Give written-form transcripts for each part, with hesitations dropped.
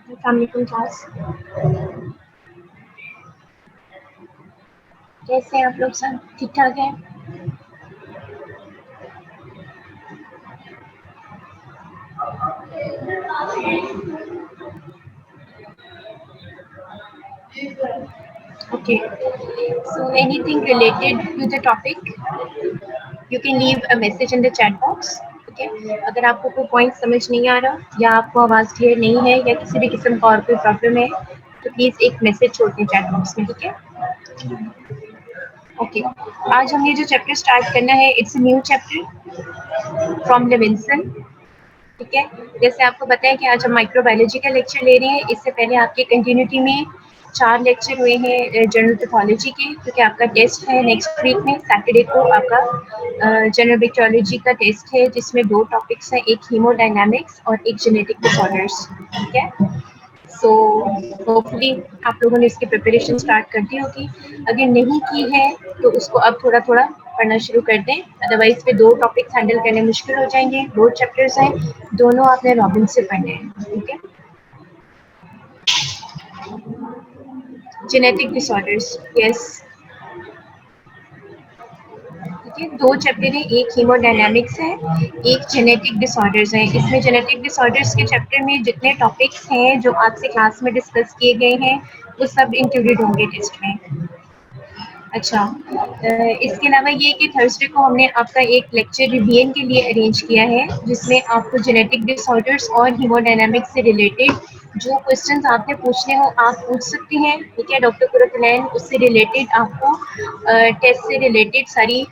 अस्सलाम वालेकुम क्लास। कैसे हैं आप लोग? सब ठीक ठाक है? Okay, so anything related to the topic, you can leave a message in the chat box. Okay, अगर आपको कोई पॉइंट समझ नहीं आ रहा या आपको आवाज़ क्लियर नहीं है या किसी भी किस्म का और कोई प्रॉब्लम है तो प्लीज़ एक मैसेज छोड़ दें चैट बॉक्स में, ठीक है? ओके, आज हमने जो चैप्टर स्टार्ट करना है it's a new chapter from Levinson. ठीक है, जैसे आपको पता है कि आज हम माइक्रोबायोलॉजी का लेक्चर ले रहे हैं। इससे पहले आपके कंटिन्यूटी में 4 लेक्चर हुए हैं जनरल पैथोलॉजी के, क्योंकि आपका टेस्ट है नेक्स्ट वीक में सैटरडे को आपका जनरल बैक्टीरियोलॉजी का टेस्ट है, जिसमें 2 टॉपिक्स हैं, एक हीमोडायनामिक्स और एक जेनेटिक डिसऑर्डर्स। ठीक है, सो होपफुली आप लोगों ने इसकी प्रिपरेशन स्टार्ट कर दी होगी। अगर नहीं की है तो उसको अब थोड़ा थोड़ा पढ़ना शुरू कर दें, अदरवाइज फिर 2 टॉपिक्स हैंडल करने मुश्किल हो जाएंगे। 2 चैप्टर्स हैं, दोनों आपने रॉबिन से पढ़ने हैं। ठीक है, जेनेटिक डिसऑर्डर्स, यस। ठीक है, 2 चैप्टर है, एक हीमोडायनामिक्स है, एक जेनेटिक डिसऑर्डर्स है। इसमें जेनेटिक डिसऑर्डर्स के चैप्टर में जितने टॉपिक्स हैं जो आपसे क्लास में डिस्कस किए गए हैं वो सब इंक्लूडेड होंगे टेस्ट में। अच्छा, इसके अलावा ये कि थर्सडे को हमने आपका एक लेक्चर रिवीजन के लिए अरेंज किया है, जिसमें आपको जेनेटिक डिसऑर्डर्स और हीमोडायनामिक्स से रिलेटेड जो क्वेश्चंस आपने पूछने हो आप पूछ सकती हैं। ठीक है, डॉक्टर कुरतलैन उससे रिलेटेड आपको टेस्ट से रिलेटेड सारी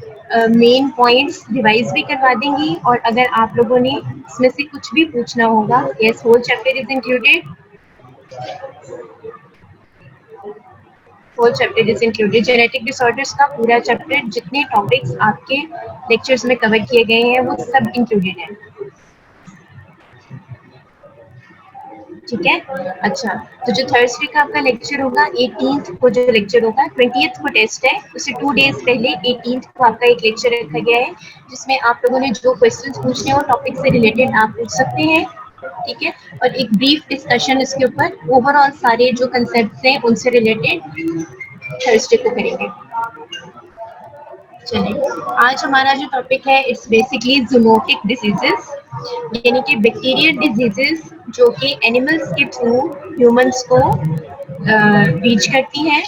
मेन पॉइंट्स रिवाइज भी करवा देंगी। और अगर आप लोगों ने इसमें से कुछ भी पूछना होगा, yes, whole chapter is included, whole chapter is included. Genetic disorders का पूरा चैप्टर, जितने टॉपिक्स आपके लेक्चर्स में कवर किए गए हैं वो सब इंक्लूडेड है। ठीक है, अच्छा, तो जो थर्सडे का आपका लेक्चर होगा 18th को जो लेक्चर होगा, 20th को टेस्ट है, उससे 2 डेज पहले 18th को आपका एक लेक्चर रखा गया है, जिसमें आप लोगों ने जो क्वेश्चंस पूछने हो टॉपिक से रिलेटेड आप पूछ सकते हैं। ठीक है, और एक ब्रीफ डिस्कशन इसके ऊपर ओवरऑल सारे जो कंसेप्ट हैं उनसे रिलेटेड थर्सडे को करेंगे। चलिए, आज हमारा जो टॉपिक है इट्स बेसिकली जूनोटिक डिजीजेस, यानी कि बैक्टीरियल डिजीजेस जो कि एनिमल्स के थ्रू ह्यूमंस को रीच करती हैं,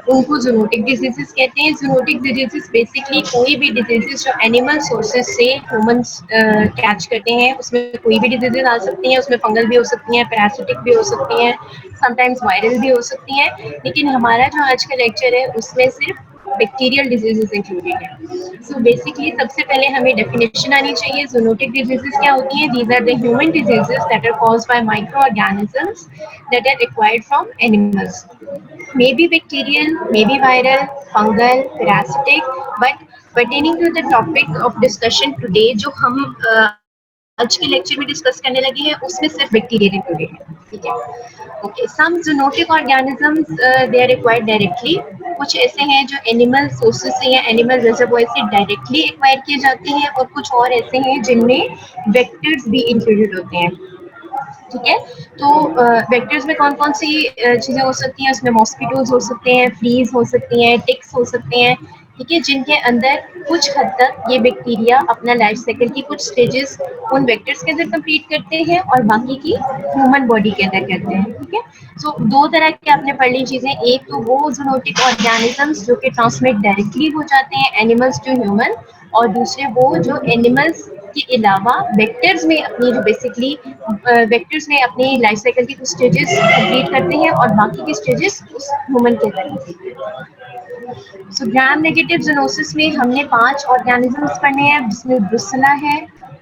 उनको जूनोटिक डिजीजेस कहते हैं। जूनोटिक डिजीजेस बेसिकली कोई भी डिजीजेस जो एनिमल सोर्सेज से ह्यूमंस कैच करते हैं, उसमें कोई भी डिजीजेस आ सकती हैं, उसमें फंगल भी हो सकती हैं, पैरासिटिक भी हो सकती हैं, समटाइम्स वायरल भी हो सकती हैं, लेकिन हमारा जो आज का लेक्चर है उसमें सिर्फ बैक्टीरियल डिजीजेस इंक्लूडेड है। सो बेसिकली सबसे पहले हमें डेफिनेशन आनी चाहिए जूनोटिक डिजीजेस क्या होती हैं। These are the human diseases that are caused by micro organisms that are acquired from animals, may be bacterial, may be viral, fungal, parasitic, but pertaining to the topic of discussion today जो हम आज के lecture में discuss करने लगे हैं उसमें सिर्फ बैक्टीरिया इंक्लूडेड है। ठीक है, okay, some zoonotic organisms they are acquired directly, कुछ ऐसे हैं जो एनिमल सोर्सेज से या एनिमल रिजर्वॉयर से डायरेक्टली एक्वायर किए जाते हैं, और कुछ और ऐसे हैं जिनमें वेक्टर्स भी इंक्लूडेड होते हैं। ठीक है, तो वेक्टर्स में कौन कौन सी चीज़ें हो सकती हैं, उसमें मॉस्किटोज हो सकते हैं, फ्लीज हो सकती हैं, टिक्स हो सकते हैं। ठीक है, जिनके अंदर कुछ हद तक ये बैक्टीरिया अपना लाइफ साइकिल की कुछ स्टेजेस उन वेक्टर्स के अंदर कंप्लीट करते हैं और बाकी की ह्यूमन बॉडी के अंदर करते हैं। ठीक है, सो 2 तरह की आपने पढ़ ली चीज़ें, एक तो वो जूनोटिक ऑर्गेनिजम्स जो कि ट्रांसमिट डायरेक्टली हो जाते हैं एनिमल्स टू ह्यूमन, और दूसरे वो जो एनिमल्स के अलावा वेक्टर्स में अपनी जो बेसिकली वेक्टर्स में अपनी लाइफ साइकिल की कुछ स्टेजेस कंप्लीट करते हैं और बाकी के स्टेजेस उस ह्यूमन के अंदर। सो ग्राम नेगेटिव जूनोसिस में हमने 5 ऑर्गेनिजम्स पढ़ने हैं, जिसमें ब्रुसेला है,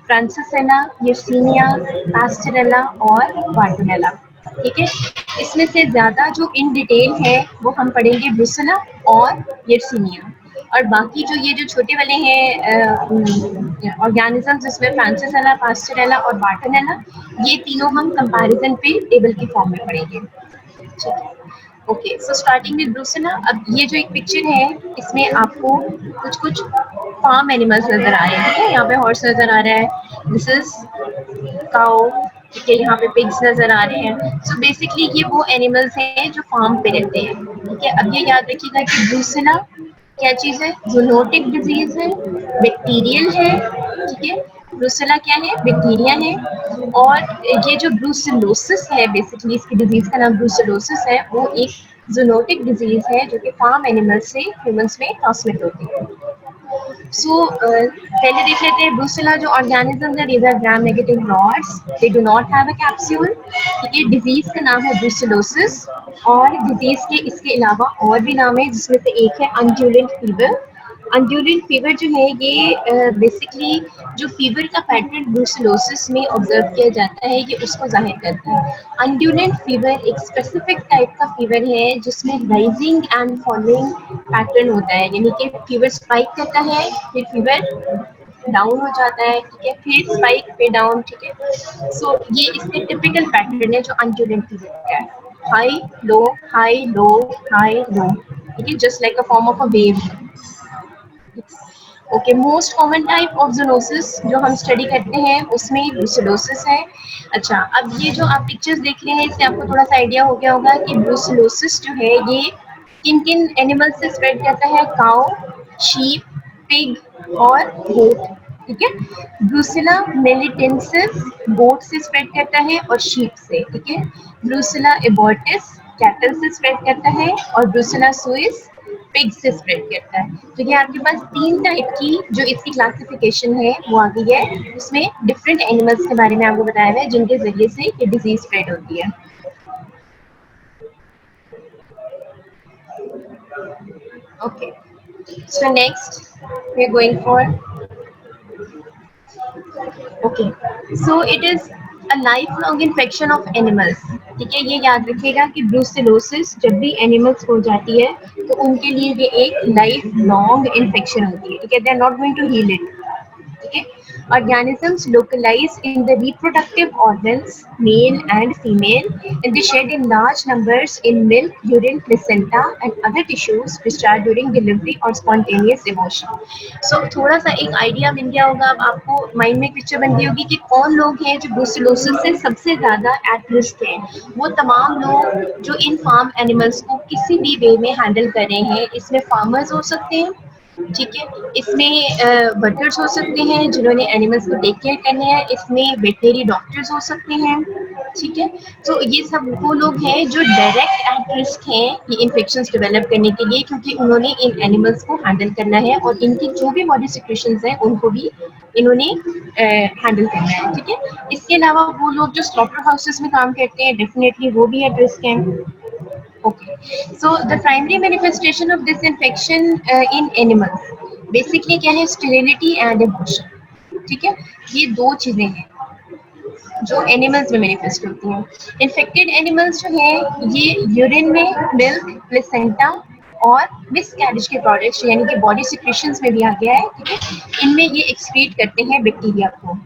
फ्रांसिसेला, yersinia, पास्टेरेला और बार्टोनेला। ठीक है, इसमें से ज़्यादा जो इन डिटेल है वो हम पढ़ेंगे ब्रुसेला और yersinia, और बाकी जो ये जो छोटे वाले हैं ऑर्गेनिजम्स जिसमें फ्रांसिसेला, पास्टेरेला और बार्टोनेला, ये तीनों हम कंपैरिजन पे टेबल की फॉर्म में पढ़ेंगे। ठीक है, okay, so starting with Brucella. अब ये जो एक पिक्चर है इसमें आपको कुछ कुछ फार्म एनिमल्स नजर आ रहे हैं। ठीक है, यहाँ पे हॉर्स नजर आ रहा है, दिस इज काउ, ठीक है, यहाँ पे पिग्स नजर आ रहे हैं। सो बेसिकली ये वो एनिमल्स हैं जो फार्म पे रहते हैं। ठीक है, अब ये याद रखिएगा कि ब्रूसेला क्या चीज है, जूनोटिक डिजीज है, बैक्टीरियल है। ठीक है, ब्रूसेला क्या है, बैक्टीरिया है। और ये जो ब्रूसेलोसिस है, बेसिकली इसकी डिजीज का नाम ब्रूसेलोसिस है, वो एक जूनोटिक डिजीज है जो कि फार्म एनिमल से ह्यूमंस में ट्रांसमिट होती है। पहले देख लेते हैं ब्रूसेला जो ऑर्गेनिज्म है, these are gram negative rods, they do not have a capsule। ये डिजीज का नाम है ब्रूसेलोसिस। और डिजीज के इसके अलावा और भी नाम है, जिसमें से एक है अंड्यूलेंट फीवर। अंड्यूलेंट फीवर जो है ये बेसिकली जो फीवर का पैटर्न ब्रूसेलोसिस में ऑब्जर्व किया जाता है, ये उसको जाहिर करता है। अंड्यूलेंट फीवर एक स्पेसिफिक टाइप का फीवर है जिसमें राइजिंग एंड फॉलिंग पैटर्न होता है, यानी कि फीवर स्पाइक करता है, फिर फीवर डाउन हो जाता है। ठीक है, फिर स्पाइक फिर डाउन। ठीक है, सो ये इसके टिपिकल पैटर्न है जो अंड्यूलेंट फीवर का है, high low high low high low. ठीक है, just like a form of a wave. Okay, most common type of zoonosis जो हम स्टडी करते हैं उसमें ब्रूसेलोसिस है। अच्छा, अब ये जो आप पिक्चर्स देख रहे हैं इससे आपको थोड़ा सा आइडिया हो गया होगा कि ब्रूसेलोसिस जो है ये किन किन एनिमल से स्प्रेड करता है। काउ, शीप, पिग और गोट। ठीक है, ब्रूसेला मेलिटेंसिस गोट से स्प्रेड करता है और शीप से। ठीक है, ब्रूसेला एबॉर्टिस कैटल से स्प्रेड करता है और ब्रूसेला सुइस पिग से स्प्रेड करता है। तो ये आपके पास तीन टाइप की जो इसकी क्लासिफिकेशन है वो आ गई है। उसमें डिफरेंट एनिमल्स के बारे में आपको बताया हुआ है जिनके जरिए से ये डिजीज स्प्रेड होती है। Okay, so next we are going for okay, so it is a life long infection of animals. ठीक है, ये याद रखिएगा कि ब्रूसेलोसिस जब भी एनिमल्स हो जाती है तो उनके लिए ये एक लाइफ लॉन्ग इन्फेक्शन होती है। ठीक है, they are not going to heal it. Okay. Organisms localized in the reproductive organs, male and female, and they shed in large numbers in milk, urine, placenta, and other tissues discharged during delivery or spontaneous evolution. So थोड़ा सा एक idea मिल गया होगा अब आपको, mind में picture बन गई होगी कि कौन लोग हैं जो ब्रूसेलोसिस से सबसे ज्यादा एट रिस्क हैं। वो तमाम लोग जो इन फार्म एनिमल्स को किसी भी वे में हैंडल कर रहे हैं। इसमें फार्मर्स हो सकते हैं, ठीक है, इसमें वर्कर्स हो सकते हैं जिन्होंने एनिमल्स को टेक केयर करने हैं, इसमें वेटनरी डॉक्टर्स हो सकते हैं। ठीक है, तो ये सब वो लोग हैं जो डायरेक्ट एट रिस्क हैं ये इन्फेक्शंस डेवलप करने के लिए, क्योंकि उन्होंने इन एनिमल्स को हैंडल करना है और इनकी जो भी बॉडी सिक्रेशंस हैं उनको भी इन्होंने हैंडल करना है। ठीक है, इसके अलावा वो लोग जो स्लॉटर हाउसेस में काम करते हैं डेफिनेटली वो भी एट रिस्क हैं। Okay, so the primary manifestation of this infection in animals basically क्या है, sterility and abortion। ठीक है, ये दो चीजें हैं जो एनिमल्स में मैनिफेस्ट होती हैं। इन्फेक्टेड एनिमल्स जो है ये यूरिन में मिल्क, प्लेसेंटा और मिसकैरेज के प्रोडक्ट्स यानी कि बॉडी सिक्रेशंस में भी आ गया है। ठीक है, इनमें ये एक्सक्रीट करते हैं बैक्टीरिया को।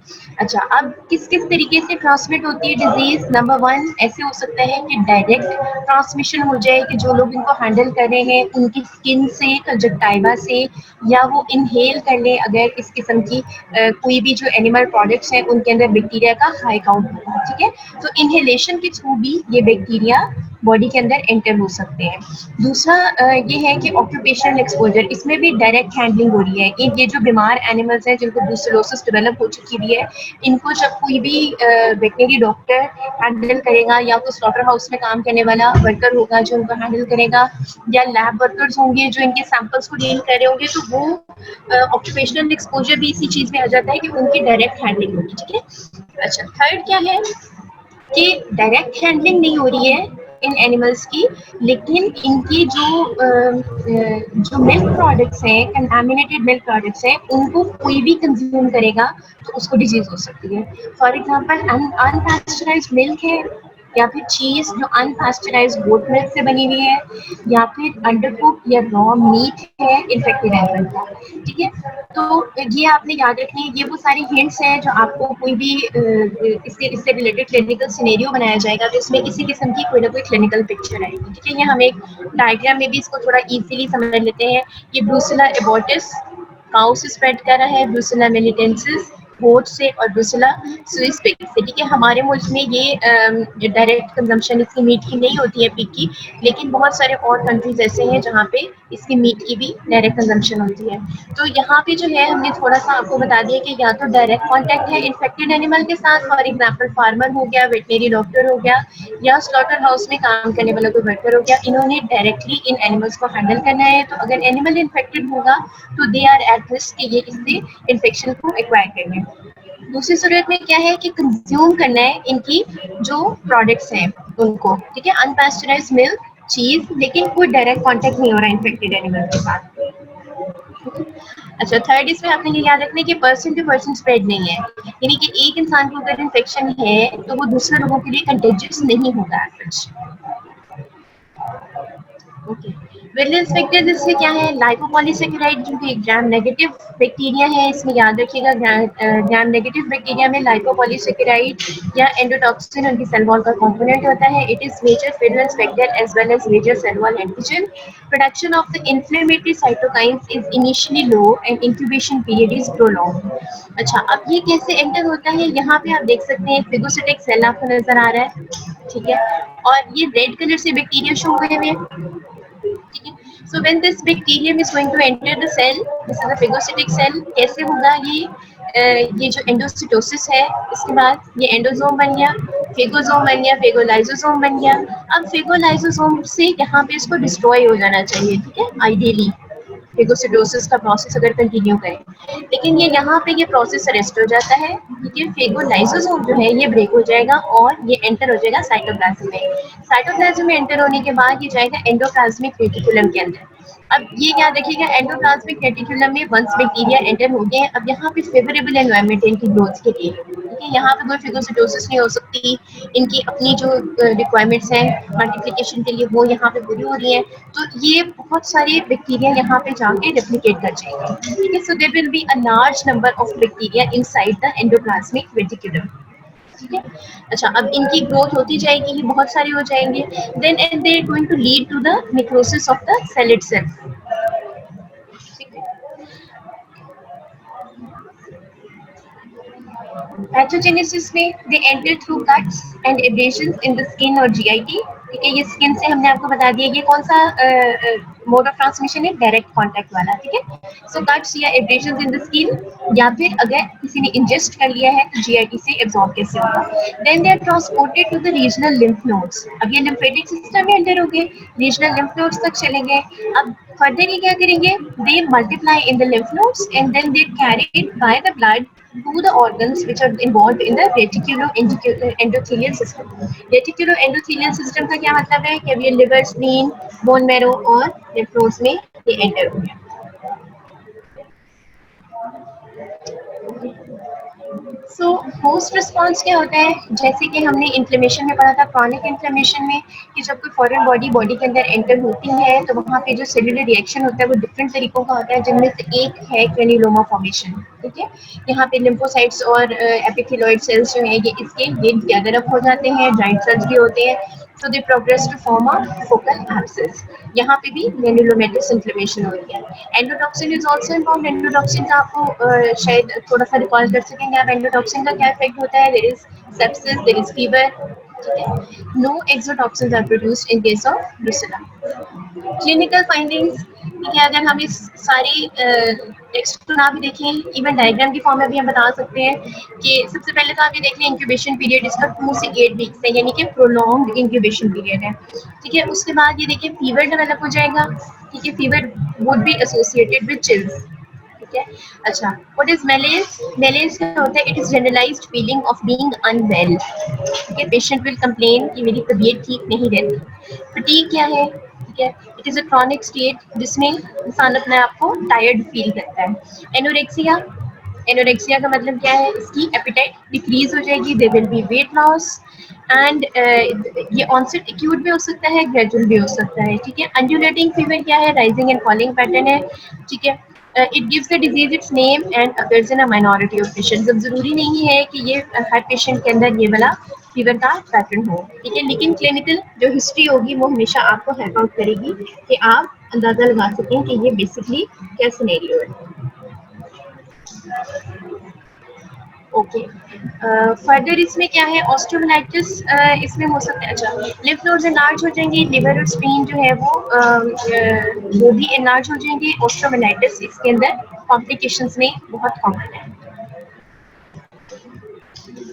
अच्छा, अब किस किस तरीके से ट्रांसमिट होती है डिजीज। नंबर वन, ऐसे हो सकता है कि डायरेक्ट ट्रांसमिशन हो जाए कि जो लोग इनको हैंडल कर रहे हैं उनकी स्किन से, कंजक्टाइवा से, या वो इनहेल कर ले अगर इस किस्म की कोई भी जो एनिमल प्रोडक्ट्स हैं उनके अंदर बैक्टीरिया का हाई काउंट होगा। ठीक है, तो इनहेलेशन के थ्रू भी ये बैक्टीरिया बॉडी के अंदर एंटर हो सकते हैं। दूसरा ये है कि ऑक्यूपेशनल एक्सपोजर, इसमें भी डायरेक्ट हैंडलिंग हो रही है कि ये जो बीमार एनिमल्स हैं जिनको ब्रूसेलोसिस डेवलप हो चुकी भी है, इनको जब कोई भी वेटनरी डॉक्टर हैंडल करेगा या तो स्लॉटर हाउस में काम करने वाला वर्कर होगा जो उनको हैंडल करेगा, या लैब वर्कर्स होंगे जो इनके सैंपल्स को डील कर रहे होंगे, तो वो ऑक्यूपेशनल एक्सपोजर भी इसी चीज में आ जाता है कि उनकी डायरेक्ट हैंडलिंग होगी। ठीक है, अच्छा, थर्ड क्या है कि डायरेक्ट हैंडलिंग नहीं हो रही है इन एनिमल्स की, लेकिन इनकी जो मिल्क प्रोडक्ट्स हैं, कंटामिनेटेड मिल्क प्रोडक्ट्स हैं, उनको कोई भी कंज्यूम करेगा तो उसको डिजीज हो सकती है। फॉर एग्जांपल अनपास्चराइज्ड मिल्क है, या फिर चीज जो अनपास्चराइज्ड गोट मिल्क से बनी हुई है, या फिर अंडरकुक या रॉ मीट है इन्फेक्टेड एनिमल का। ठीक है, तो ये आपने याद रखनी है। ये वो सारी हिंट्स हैं जो आपको कोई भी इससे रिलेटेड क्लिनिकल सिनेरियो बनाया जाएगा तो इसमें इसी किस्म की कोई ना कोई क्लिनिकल पिक्चर आएगी। ठीक है, ये हम एक डायग्राम में भी इसको थोड़ा इजीली समझ लेते हैं। ये ब्रूसेला एबॉर्टिस काउ से स्प्रेड कर रहा है, ब्रूसेला मिलिटेंसिस होट से और ब्रुसेला स्विस पिग से, ठीक है। हमारे मुल्क में ये डायरेक्ट कंजम्पशन इसकी मीट की नहीं होती है पिग की, लेकिन बहुत सारे और कंट्रीज ऐसे हैं जहाँ पे इसकी मीट की भी डायरेक्ट कंजम्पशन होती है। तो यहाँ पे जो है हमने थोड़ा सा आपको बता दिया कि या तो डायरेक्ट कॉन्टैक्ट है इन्फेक्टेड एनिमल के साथ, फॉर एग्जाम्पल फार्मर हो गया, वेटनरी डॉक्टर हो गया, या स्लॉटर हाउस में काम करने वाला कोई वर्कर हो गया, इन्होंने डायरेक्टली इन एनिमल्स को हैंडल करना है। तो अगर एनिमल इन्फेक्टेड होगा तो दे आर एट रिस्क कि ये इससे इन्फेक्शन को एक्वायर करेंगे। दूसरी सूरत में क्या है कि कंज्यूम करना है इनकी जो प्रोडक्ट्स हैं उनको, ठीक है, अनपास्चराइज मिल्क, चीज, लेकिन कोई डायरेक्ट कांटेक्ट नहीं हो रहा इन्फेक्टेड एनिमल के साथ। अच्छा, थर्ड इसमें आपने ये याद रखना है कि पर्सन टू पर्सन स्प्रेड नहीं है, यानी कि एक इंसान को अगर इन्फेक्शन है तो वो दूसरे लोगों के लिए कंटेजियस नहीं होगा एज। ओके, विरलेंस वेक्टर्स इससे क्या है, लाइपोपॉलीसेकेराइड जो कि ग्राम नेगेटिव बैक्टीरिया है, इसमें याद रखिएगा ग्राम नेगेटिव बैक्टीरिया में लाइपोपॉलीसेकेराइड या एंडोटॉक्सिन उनकी सेल वॉल का कंपोनेंट होता है। It is major virulence vector as well as major cell wall antigen. Production of the inflammatory cytokines is initially low and incubation period is prolonged. अच्छा, अब ये कैसे एंटर होता है, यहाँ पे आप देख सकते हैं फेगोसिटिक सेल आपको नजर आ रहा है, ठीक है, और ये रेड कलर से बैक्टीरिया शो हुए हुए हैं, ठीक है। So when this bacterium is going to enter the cell, this is a phagocytic cell, कैसे होगा ये जो एंडोसिटोसिस है, इसके बाद ये एंडोसोम बन गया, फेगोसोम बन गया, फेगोलाइसोसोम बन गया। अब फेगोलाइसोसोम से यहाँ पे इसको डिस्ट्रॉय हो जाना चाहिए, ठीक है, आइडियली फेगोसिटोसिस का प्रोसेस अगर कंटिन्यू करें, लेकिन ये यहाँ पे ये प्रोसेस अरेस्ट हो जाता है, ठीक है। फेगोलाइसोसोम जो है ये ब्रेक हो जाएगा और ये एंटर हो जाएगा साइटोप्लाज्म में। साइटोप्लाज्म में एंटर होने के बाद ये जाएगा एंडोप्लाज्मिक रेटिकुलम के अंदर। अब ये याद रखिएगा, एंडोप्लाज्मिक रेटिकुलम में वंस बैक्टीरिया एंटर हो गए हैं, अब यहाँ पे फेवरेबल एनवायरनमेंट है इनकी ग्रोथ के लिए, ठीक है। यहाँ पे कोई फेगोसिटोसिस नहीं हो सकती, इनकी अपनी जो रिक्वायरमेंट्स हैं मल्टीप्लिकेशन के लिए वो यहाँ पे पूरी हो रही है। तो ये बहुत सारे बैक्टीरिया यहाँ पे जाके रेप्लिकेट कर जाएंगे, ठीक है। So there will be a large number of bacteria inside the endoplasmic reticulum, ठीक है। अच्छा, अब इनकी ग्रोथ होती जाएगी, ये बहुत सारे हो जाएंगे, then and they are going to lead to the necrosis of the cell itself, ठीक है। पैथोजेनेसिस में they enter through cuts and abrasions in the skin और जीआईटी, ठीक है। ये स्किन से हमने आपको बता दिया ये कौन सा मोड ऑफ ट्रांसमिशन है, डायरेक्ट कांटेक्ट वाला, ठीक है। सो कट्स या एब्रेशंस इन द स्किन, या फिर अगर किसी ने इंजेस्ट कर लिया है तो जीआईटी से एब्जॉर्ब कैसे होगा। Then they are transported to the regional lymph nodes, अब ये लिम्फेटिक सिस्टम में एंटर हो गए, रीजनल लिम्फ नोड्स तक चलेंगे। अब फर्दर ये क्या करेंगे, they multiply in the lymph nodes and then they carried by the blood to the organs which are involved in the reticuloendothelial system. Reticuloendothelial system का क्या मतलब है कि अब ये लिवर, स्प्लीन, बोन मैरो और lymph nodes में ये एंटर हो गया। सो होस्ट रिस्पॉन्स क्या होता है, जैसे कि हमने इन्फ्लेमेशन में पढ़ा था, क्रॉनिक इन्फ्लेमेशन में कि जब कोई फॉरेन बॉडी के अंदर एंटर होती है तो वहाँ पे जो सेलुलर रिएक्शन होता है वो डिफरेंट तरीकों का होता है, जिनमें से एक है ग्रेन्युलोमा फॉर्मेशन, ठीक है। यहाँ पे लिम्फोसाइट्स और एपिथेलॉइड सेल्स जो है ये गैदर अप हो जाते हैं, जॉइंट सेल्स भी होते हैं, so they progress to form a focal abscess। यहाँ पे भी granulomatous inflammation हो रही है। Endotoxin is also involve. Endotoxin का आपको शायद थोड़ा सा रिकॉल कर सकेंगे आप, एंडोटॉक्सिन का क्या इफेक्ट होता है, there is sepsis, there is fever, ठीक है। No exotoxins are produced in case of Brucella. Clinical findings, ठीक है, अगर हम इस सारी टेक्स्ट को ना भी देखें, इवन डायग्राम की फॉर्म में भी हम बता सकते हैं कि सबसे पहले तो आप ये देख लें इंक्यूबेशन पीरियड इसका 2 से 8 वीक्स है, यानी कि प्रोलॉन्ग्ड इंक्यूबेशन पीरियड है, ठीक है। उसके बाद ये देखिए फीवर डेवलप हो जाएगा, ठीक है, fever would be associated with chills, ठीक है। अच्छा, व्हाट इज मेलेज, मेलेज क्या होता है, it is generalized feeling of being unwell, ठीक है। पेशेंट विल कंप्लेन कि मेरी तबीयत ठीक नहीं रहती। फटीग क्या है, ठीक है, it is a chronic state जिसमें इंसान अपने आप को टायर्ड फील करता है। एनोरेक्सिया, एनोरेक्सिया का मतलब क्या है, इसकी एपिटाइट डिक्रीज हो जाएगी, there will be weight loss and ये ऑनसेट एक्यूट भी हो सकता है, ग्रेजुअल भी हो सकता है, ठीक है। अंडुलेटिंग फीवर क्या है, राइजिंग एंड फॉलिंग पैटर्न है, ठीक है। It gives the disease it's name and appears in a minority of patients. अब जरूरी नहीं है कि ये हर पेशेंट के अंदर ये वाला फीवर का पैटर्न हो, ठीक है, लेकिन क्लिनिकल जो हिस्ट्री होगी वो हमेशा आपको हेल्प आउट करेगी कि आप अंदाजा लगा सकें कि ये बेसिकली क्या सिनेरियो है। ओके, फर्दर इसमें क्या है, ऑस्टियोमाइलाइटिस इसमें हो सकता है। अच्छा, लिम्फ नोड्स एनलार्ज हो जाएंगे, लिवर और स्प्लीन जो है वो भी एनलार्ज हो जाएंगे। ऑस्टियोमाइलाइटिस इसके अंदर कॉम्प्लिकेशंस में बहुत कॉमन है।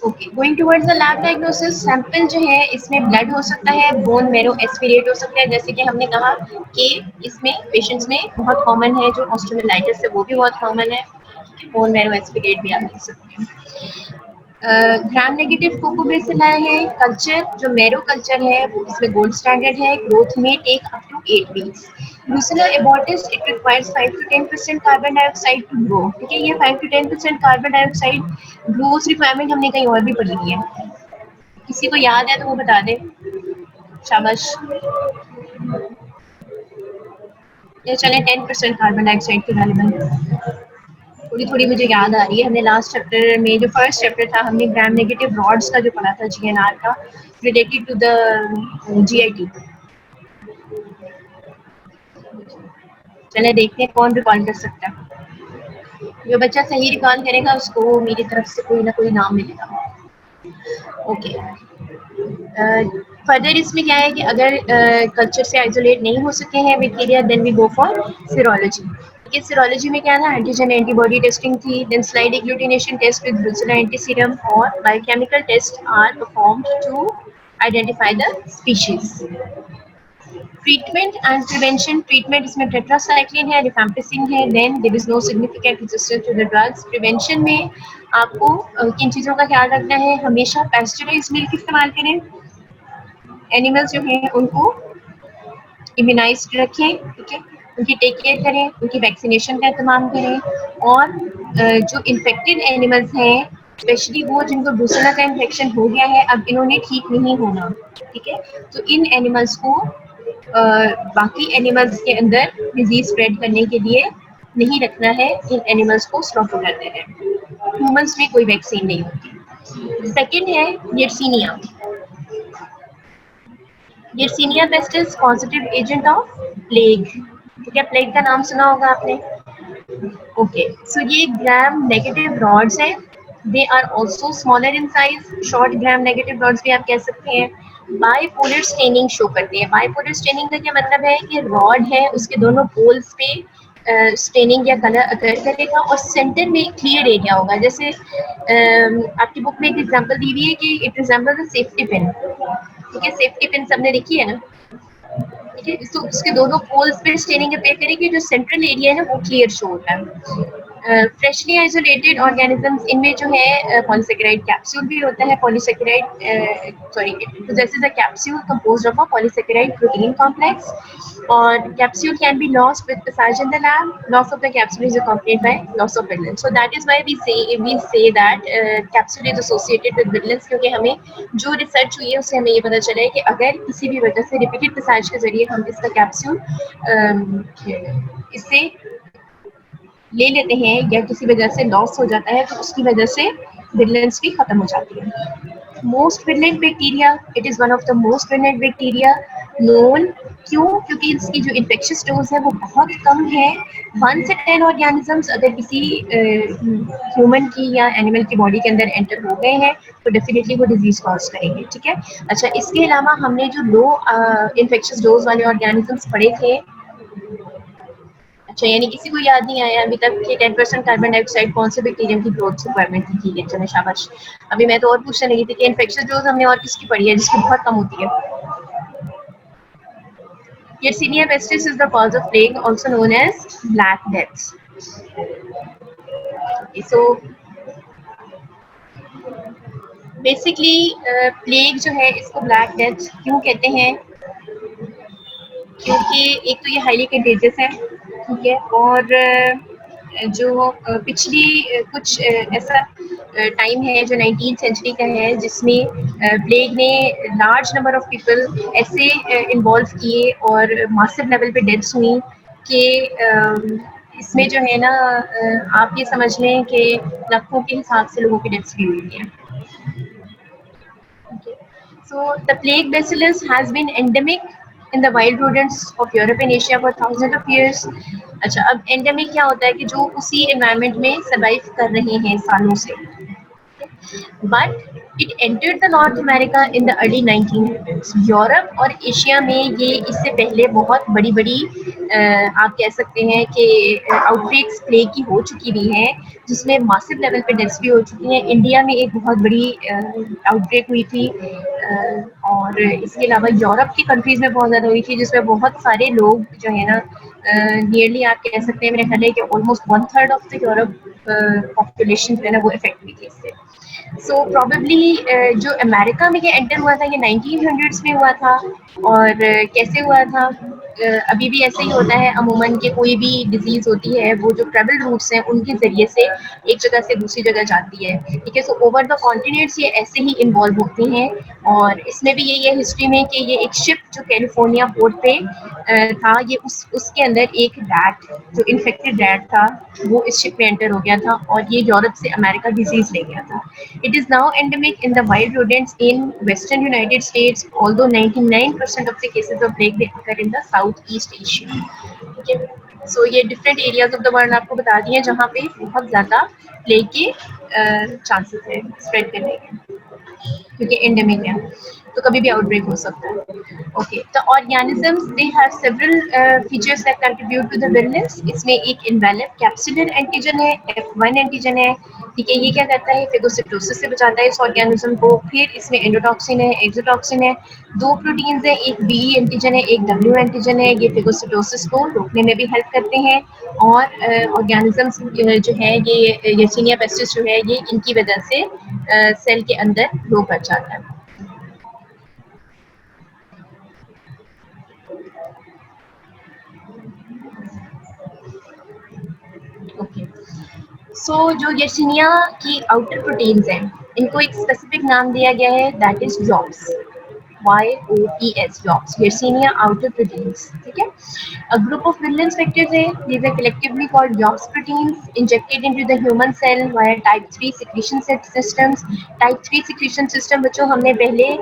Okay, going towards the lab diagnosis, sample जो है इसमें ब्लड हो सकता है, बोन मैरो एस्पिरेट हो सकता है, जैसे कि हमने कहा कि इसमें पेशेंट्स में बहुत कॉमन है, जो ऑस्टियोमाइलाइटिस है वो भी बहुत कॉमन है, बोन मैरो एस्पिरेट भी आप देख सकते हैं। ग्राम नेगेटिव कोकोबैसिलाई है कल्चर, जो मेरो कल्चर है वो इसमें गोल्ड स्टैंडर्ड है। ग्रोथ में take up to 8 weeks. Lucina abortus, it requires 5 to 10% carbon dioxide to grow. ठीक है, ये 5 to 10% carbon dioxide growth requirement हमने कहीं और भी पढ़ी हुई है। किसी को याद है तो वो बता दे, शाबाश। ये चले 10% कार्बन डाइऑक्साइड के गालिबन, थोड़ी थोड़ी मुझे याद आ रही है। हमने लास्ट चैप्टर में, जो फर्स्ट चैप्टर था, हमने ग्राम नेगेटिव रॉड्स का जो पढ़ा था, जीएनआर का, रिलेटेड टू द जीआईटी। चले देखते हैं कौन रिकॉल कर सकता है। जो बच्चा सही रिकॉल करेगा उसको मेरी तरफ से कोई ना कोई नाम मिलेगा। ओके, फर्दर इसमें क्या है कि अगर कल्चर से आइसोलेट नहीं हो सके हैं bacteria, then we go for serology. ठीक है, सीरोलॉजी में क्या था, एंटीजन एंटीबॉडी टेस्टिंग थी, then slide agglutination test with Brucella antiserum, और biochemical test are performed to identify the species. Treatment and prevention, treatment इसमें टेट्रासाइक्लिन है, रिफैम्पिसिन है, then there is no significant resistance to the drugs. Prevention में आपको किन चीज़ों का ख्याल रखना है, हमेशा पेस्चराइज्ड मिल्क इस्तेमाल करें, एनिमल्स जो हैं उनको इम्यूनाइज्ड रखें, ठीक है, उनकी टेक केयर करें, उनकी वैक्सीनेशन का एहतमाम करें, और जो इन्फेक्टेड एनिमल्स हैं, स्पेशली वो जिनको ब्रूसेला का इन्फेक्शन हो गया है, अब इन्होंने ठीक नहीं होना, ठीक है, तो इन एनिमल्स को बाकी एनिमल्स के अंदर डिजीज स्प्रेड करने के लिए नहीं रखना है, इन एनिमल्स को स्लॉटर कर देना है। ह्यूमंस में कोई वैक्सीन नहीं होती। सेकेंड है Yersinia. Yersinia pest is positive agent of plague. ठीक है, प्लेग का नाम सुना होगा आपने। ओके, सो ये ग्राम नेगेटिव रॉड्स हैं, they are also smaller in size, short gram negative rods भी आप कह सकते हैं। बाइपोलर स्टेनिंग शो करते हैं। बाइपोलर स्टेनिंग का क्या मतलब है कि रॉड है, उसके दोनों पोल्स पे स्टेनिंग या कलर अकर करेगा, और सेंटर में क्लियर एरिया होगा। जैसे आपकी बुक में एक एग्जांपल दी हुई है कि it resembles a safety pin. ठीक है, सेफ्टी पिन सबने देखी है ना। ठीक है, तो उसके दोनों पोल्स पे स्टेनिंग अपेयर करेगी, जो सेंट्रल एरिया है ना वो क्लियर शो होता है। फ्रेशली आइसोलेटेड ऑर्गेनिजम्स, इनमें जो है पॉलीसेकेराइड कैप्सूल भी होता है। Polysaccharide sorry, it possesses a capsule composed of a polysaccharide protein complex, और capsule can be lost with passage in the lab. Loss of the capsule is accompanied by loss of vigilance. So that is why we say that capsule is associated with vigilance, क्योंकि हमें जो research हुई है उससे हमें ये पता चला है कि अगर किसी भी वजह से रिपीटेड passage के जरिए हम इसका कैप्सूल इससे ले लेते हैं या किसी वजह से लॉस हो जाता है, तो उसकी वजह से विजिलेंस भी खत्म हो जाती है। Most vigilant bacteria, it is one of the most vigilant bacteria known. क्यों? क्योंकि इसकी जो इन्फेक्शियस डोज है वो बहुत कम है। 1 से 10 ऑर्गेनिजम्स अगर किसी ह्यूमन की या एनिमल की बॉडी के अंदर एंटर हो गए हैं तो डेफिनेटली वो डिजीज कॉज करेंगे। ठीक है, अच्छा, इसके अलावा हमने जो लो इन्फेक्शियस डोज वाले ऑर्गेनिजम्स पढ़े थे, अच्छा, यानी किसी को याद नहीं आया अभी तक कि 10% कार्बन डाइऑक्साइड कौन से बैक्टीरियम की ग्रोथ रिक्वायरमेंट थी। ठीक है, चलो शाबाश। अभी मैं तो और पूछने लगी थी कि इन्फेक्शियस डोज हमने और किसकी पढ़ी है जिसकी बहुत कम होती है। Yersinia pestis is the cause of plague, also known as black death. Okay, so basically plague जो है इसको ब्लैक डेथ क्यों कहते हैं? क्योंकि एक तो ये हाईली कंटेजियस है, ठीक है, और जो पिछली कुछ ऐसा टाइम है जो 19th सेंचुरी का है जिसमें प्लेग ने लार्ज नंबर ऑफ पीपल ऐसे इन्वॉल्व किए और मासिव लेवल पे डेथ्स हुई कि इसमें जो है ना आप ये समझ लें कि लाखों के हिसाब से लोगों की डेथ्स भी हुई हैं। Okay. So the plague bacillus has been endemic in the wild rodents of Europe and Asia for thousands of years. अच्छा, अब एंडेमिक क्या होता है कि जो उसी एनवायरनमेंट में सर्वाइव कर रहे हैं सालों से। But it entered the north America in the early 1900s। Europe और एशिया में ये इससे पहले बहुत बड़ी बड़ी आप कह सकते हैं कि आउटब्रेक्स प्लेग की हो चुकी भी हैं, जिसमें मासिव लेवल पे डेथ्स भी हो चुकी हैं। इंडिया में एक बहुत बड़ी आउटब्रेक हुई थी, और इसके अलावा यूरोप की कंट्रीज में बहुत ज़्यादा हुई थी, जिसमें बहुत सारे लोग जो है ना, नियरली आप कह सकते हैं, मेरे ख्याल है कि almost 1/3 of the Europe population जो है ना वो इफेक्ट हुई थी इससे। सो प्रॉबेबली जो अमेरिका में ये एंटर हुआ था ये 1900s में हुआ था। और कैसे हुआ था, अभी भी ऐसे ही होता है अमूमन कि कोई भी डिजीज होती है वो जो ट्रेवल रूट्स हैं उनके जरिए से एक जगह से दूसरी जगह जाती है, ठीक है। सो ओवर द कॉन्टिनेंट्स ये ऐसे ही इन्वॉल्व होते हैं। और इसमें भी यही है हिस्ट्री में कि ये एक शिप जो कैलिफोर्निया पोर्ट पे था, ये उसके अंदर एक रैट, जो इन्फेक्टेड रैट था, वो इस शिप में एंटर हो गया था और ये यूरोप से अमेरिका डिजीज ले गया था। It is now endemic in the wild rodents in western United States, although 99% of the cases of plague they occur in the Southeast Asia. ठीक है, सो ये different areas of the world आपको बता दिए जहाँ पे बहुत ज़्यादा प्लेग के चांसेस है स्प्रेड करने के, क्योंकि एंडेमिक है तो कभी भी आउटब्रेक हो सकता है। Okay, the organisms they have several features that contribute to the virulence. इसमें एक इन्वेलप कैप्सुलर एंटीजन है, F1 एंटीजन है, ठीक है। ये क्या करता है, फेगोसिटोसिस से बचाता है इस ऑर्गेनिज्म को। फिर इसमें एंडोटॉक्सिन है, एक्सोटॉक्सिन है, दो प्रोटीन्स है, एक बी एंटीजन है, एक डब्ल्यू एंटीजन है। ये फेगोसिटोसिस को रोकने में भी हेल्प करते हैं। और ऑर्गेनिजम्स जो है ये यर्सीनिया पेस्टिस जो है ये इनकी वजह से सेल के अंदर ग्रो कर जाता है। ओके, सो जो यर्सीनिया की आउटर प्रोटीन्स हैं इनको एक स्पेसिफिक नाम दिया गया है, that is YOPS, YOPS, YOPS, Yersinia outer proteins, ठीक है। A group of virulence vectors है, these are collectively called YOPS proteins injected into the human cell via type 3 secretion systems। type 3 secretion system बच्चों हमने पहले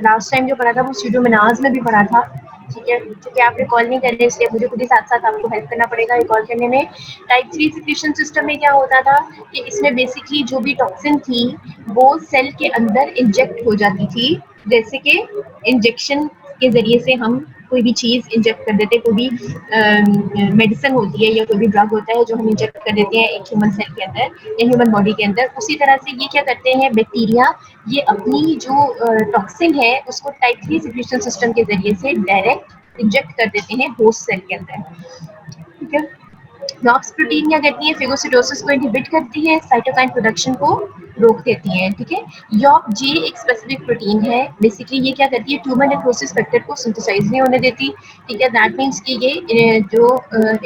last time जो पढ़ा था वो स्यूडोमोनास में भी पढ़ा था, ठीक है। क्योंकि आप रिकॉल नहीं कर रहे इसलिए मुझे खुद ही साथ साथ आपको हेल्प करना पड़ेगा रिकॉल करने में। टाइप 3 सिक्रीशन सिस्टम में क्या होता था कि इसमें बेसिकली जो भी टॉक्सिन थी वो सेल के अंदर इंजेक्ट हो जाती थी, जैसे कि इंजेक्शन के जरिए से हम कोई भी चीज़ इंजेक्ट कर देते, कोई भी मेडिसिन होती है या कोई भी ड्रग होता है जो हम इंजेक्ट कर देते हैं एक ह्यूमन सेल के अंदर या ह्यूमन बॉडी के अंदर, उसी तरह से ये क्या करते हैं बैक्टीरिया, ये अपनी जो टॉक्सिन है उसको टाइप 3 सिक्रीशन सिस्टम के जरिए से डायरेक्ट इंजेक्ट कर देते हैं होस्ट सेल के अंदर, ठीक है। YOPS प्रोटीन क्या करती है, फेगोसिटोसिस को इनहिबिट करती है, साइटोकाइन प्रोडक्शन को रोक देती है, ठीक है। YOPG एक स्पेसिफिक प्रोटीन है, बेसिकली ये क्या करती है, ट्यूमर नेक्रोसिस फैक्टर को सिंथेसाइज नहीं होने देती, ठीक है। दैट मीन्स कि ये जो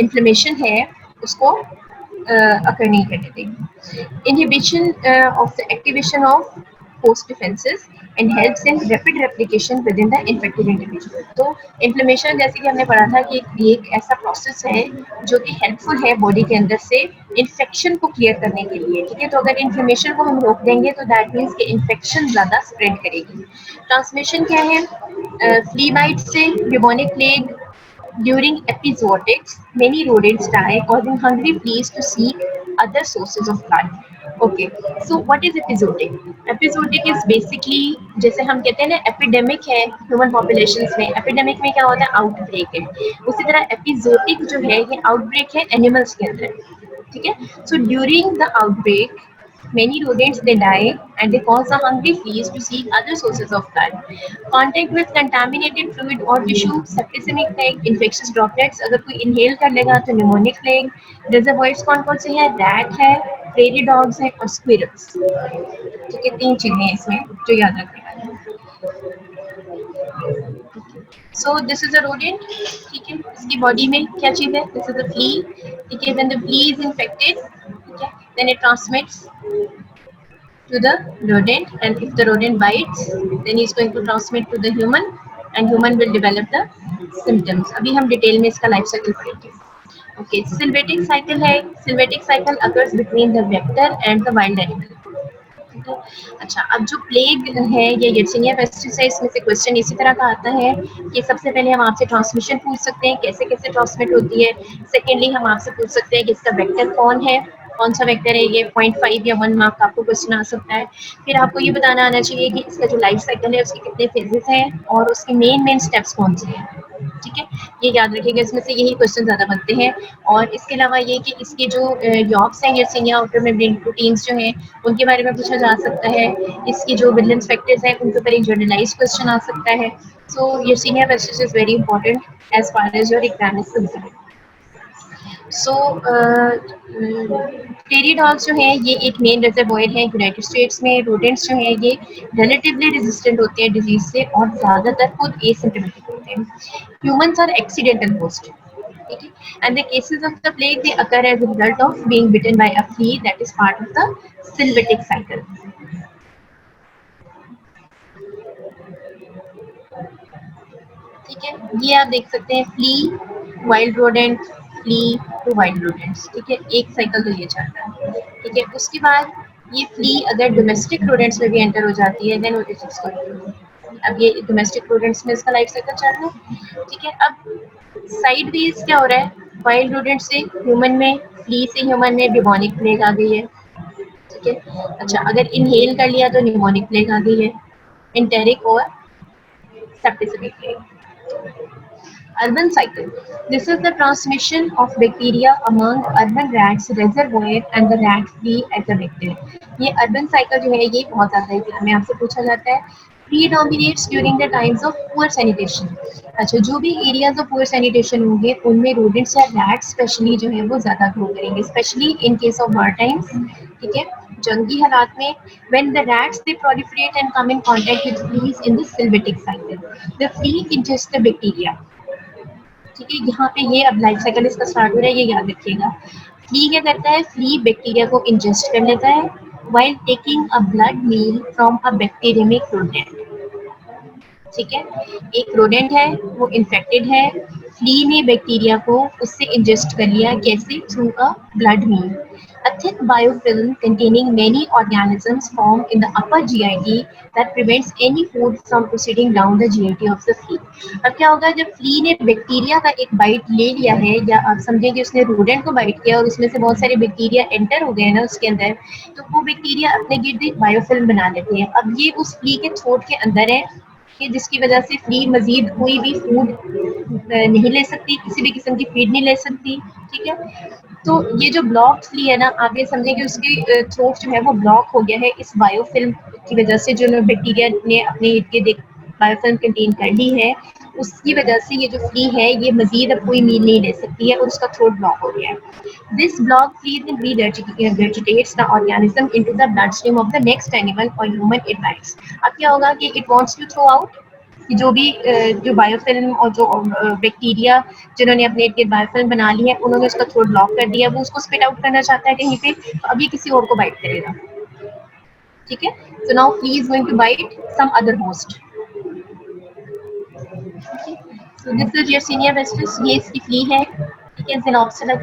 इन्फ्लेमेशन है उसको अकर नहीं करने देगी। Inhibition of the activation of host defenses and helps in rapid replication within the infected individual। तो इन्फ्लेमेशन जैसे कि हमने पढ़ा था कि एक ऐसा प्रोसेस है जो कि हेल्पफुल है बॉडी के अंदर से इन्फेक्शन को क्लियर करने के लिए, ठीक है। तो अगर इन्फ्लेमेशन को हम रोक देंगे तो दैट मीन्स कि इन्फेक्शन ज़्यादा स्प्रेड करेगी। ट्रांसमिशन क्या है, फ्ली बाइट से, pneumonic plague. During epizootics, many rodents die, causing hungry fleas to seek other sources of blood. Okay, so what is epizootic? Epizootic is basically जैसे हम कहते हैं ना एपिडेमिक है ह्यूमन पॉपुलेशंस में, एपिडेमिक में क्या होता है आउटब्रेक है, उसी तरह एपिजोटिक जो है ये आउटब्रेक है एनिमल्स के अंदर, ठीक है। So during the outbreak many rodents they die and they cause the hungry fleas to seek other sources of blood. Contact with contaminated fluid or tissue, septicemic plague, infectious droplets, अगर कोई inhale कर लेगा तो pneumonic plague। Reservoirs कौन कौन से हैं, rat है, prairie dogs है और squirrels, ठीक है। तीन चीजें हैं इसमें जो याद रखने वाली हैं। So this is a rodent, ठीक है। इसकी बॉडी में क्या चीज है, दिस इज अ फ्ली, ठीक है। When the flea is infected, ठीक है, then it transmits to the rodent, and if the rodent bites then he is going to transmit to the human and human will develop the symptoms। अभी हम detail में इसका life cycle पढ़ेंगे। Okay, sylvatic cycle है, sylvatic cycle occurs between the vector and the wild animal. अच्छा, अब जो plague है ये यर्सीनिया पेस्टिस है, इसमें से क्वेश्चन इसी तरह का आता है कि सबसे पहले हम आपसे ट्रांसमिशन पूछ सकते हैं, कैसे कैसे ट्रांसमिट होती है। सेकेंडली हम आपसे पूछ सकते हैं कि इसका वेक्टर कौन है, कौन सा वेक्टर है ये, 0.5 या 1 मार्क का आपको क्वेश्चन आ सकता है। फिर आपको ये बताना आना चाहिए कि इसका जो लाइफ साइकिल है उसके कितने फेजेस हैं और उसके मेन स्टेप्स कौन से हैं। ठीक है, ये याद रखिएगा, इसमें से यही क्वेश्चन ज़्यादा बनते हैं। और इसके अलावा ये कि इसके जो यॉक्स हैं, यर्सिनिया आउटर मेम्ब्रेन प्रोटीन्स जो हैं उनके बारे में पूछा जा सकता है। इसके जो विलेंस फैक्टर्स हैं उनके ऊपर एक जनरलाइज क्वेश्चन आ सकता है। So Yersinia pestis is very important as far as your exam is concern. So prairie dogs जो हैं ये एक मेन रिजर्वोयर है यूनाइटेड स्टेट्स में। रोडेंट्स जो हैं ये रिलेटिवली रेजिस्टेंट होते हैं डिजीज से और ज़्यादातर खुद एसिम्प्टोमेटिक होते हैं। ह्यूमंस आर एक्सीडेंटल होस्ट, ठीक है, and the cases of the plague they occur as a result of being bitten by a flea that is part of the sylvatic cycle. ठीक है, ये आप देख सकते हैं, flea wild rodent, flea to wild rodents, ठीक है, एक साइकिल तो ये चलता है। ठीक है, उसके बाद ये फ्ली अगर डोमेस्टिक रोडेंट्स में भी एंटर हो जाती है then what is its going to do. अब ये डोमेस्टिक रोडेंट्स में इसका लाइफ साइकिल चल रहा है। ठीक है, अब साइड वेज क्या हो रहा है, वाइल्ड रोडेंट से ह्यूमन में, फ्ली से ह्यूमन में बिबोनिक प्लेग आ गई है। ठीक है, अच्छा अगर इनहेल कर लिया तो न्यूमोनिक प्लेग आ गई है, एंटेरिक और septicaemic plague. Urban cycle. This is the transmission of bacteria among urban rats reservoir and the rat flea as a vector. ये urban cycle जो है ये बहुत ज़्यादा एग्जाम में आपसे पूछा जाता है। Predominates during the times of poor sanitation. अच्छा, जो भी एरियाज ऑफ पुअर सैनिटेशन होंगे उनमें रोडेंट्स या रैट्स स्पेशली जो है वो ज़्यादा ग्रो करेंगे, specially in case of war times. ठीक है, जंगी हालात में when the rats they proliferate and come in contact with fleas in the sylvatic cycle, the flea ingests the bacteria. ठीक है, यहाँ पे ये अब लाइफ साइकिल इसका स्टार्ट हो रहा है, ये याद रखिएगा। फ्ली क्या करता है, फ्ली बैक्टीरिया को इंजेस्ट कर लेता है while taking a blood meal from a bacteremic rodent. ठीक है, एक रोडेंट है वो इन्फेक्टेड है, फ्ली ने बैक्टीरिया को उससे इंजेस्ट कर लिया, कैसे, through a blood meal. A thick biofilm containing many organisms form in the upper GIT that prevents any food from proceeding down the GIT of the flea. अब क्या होगा, जब फ्ली ने बैक्टीरिया का एक बाइट ले लिया है, या आप समझें कि उसने रोडेंट को बाइट किया और उसमें से बहुत सारे बैक्टीरिया एंटर हो गए ना उसके अंदर, तो वो बैक्टीरिया अपने गिर्द एक बायोफिल्म बना लेते हैं। अब ये उस फ्ली के थ्रोट के अंदर है कि जिसकी वजह से फ्ली मजीद कोई भी फूड नहीं ले सकती, किसी भी किस्म की फीड नहीं ले सकती। ठीक है, तो ये जो ब्लॉक फ्ली है ना, आप ये समझें कि उसकी थ्रोट जो है वो ब्लॉक हो गया है इस बायोफिल्म की वजह से, जो बैक्टीरिया ने अपने इर्द गिर्द बायोफिल्म कंटेन कर ली है, उसकी वजह से ये जो फ्ली है ये मजीद अब कोई मील नहीं ले सकती है और उसका थ्रोट ब्लॉक हो गया है। This block flea then regurgitates the organism into the bloodstream of the next animal or human it bites. अब क्या होगा कि it wants to throw out कि जो भी जो बायोफिल्म और जो बैक्टीरिया जिन्होंने अपने इर्द बायोफिल्म बना ली है उन्होंने उसका थ्रोट ब्लॉक कर दिया, वो उसको स्पिट आउट करना चाहता है कहीं पे, तो अभी किसी और को बाइट करेगा। ठीक है, so now flea is going to bite some other host. So this is Yersinia pestis, ये इसकी फ्ली है। ठीक है, Xenopsida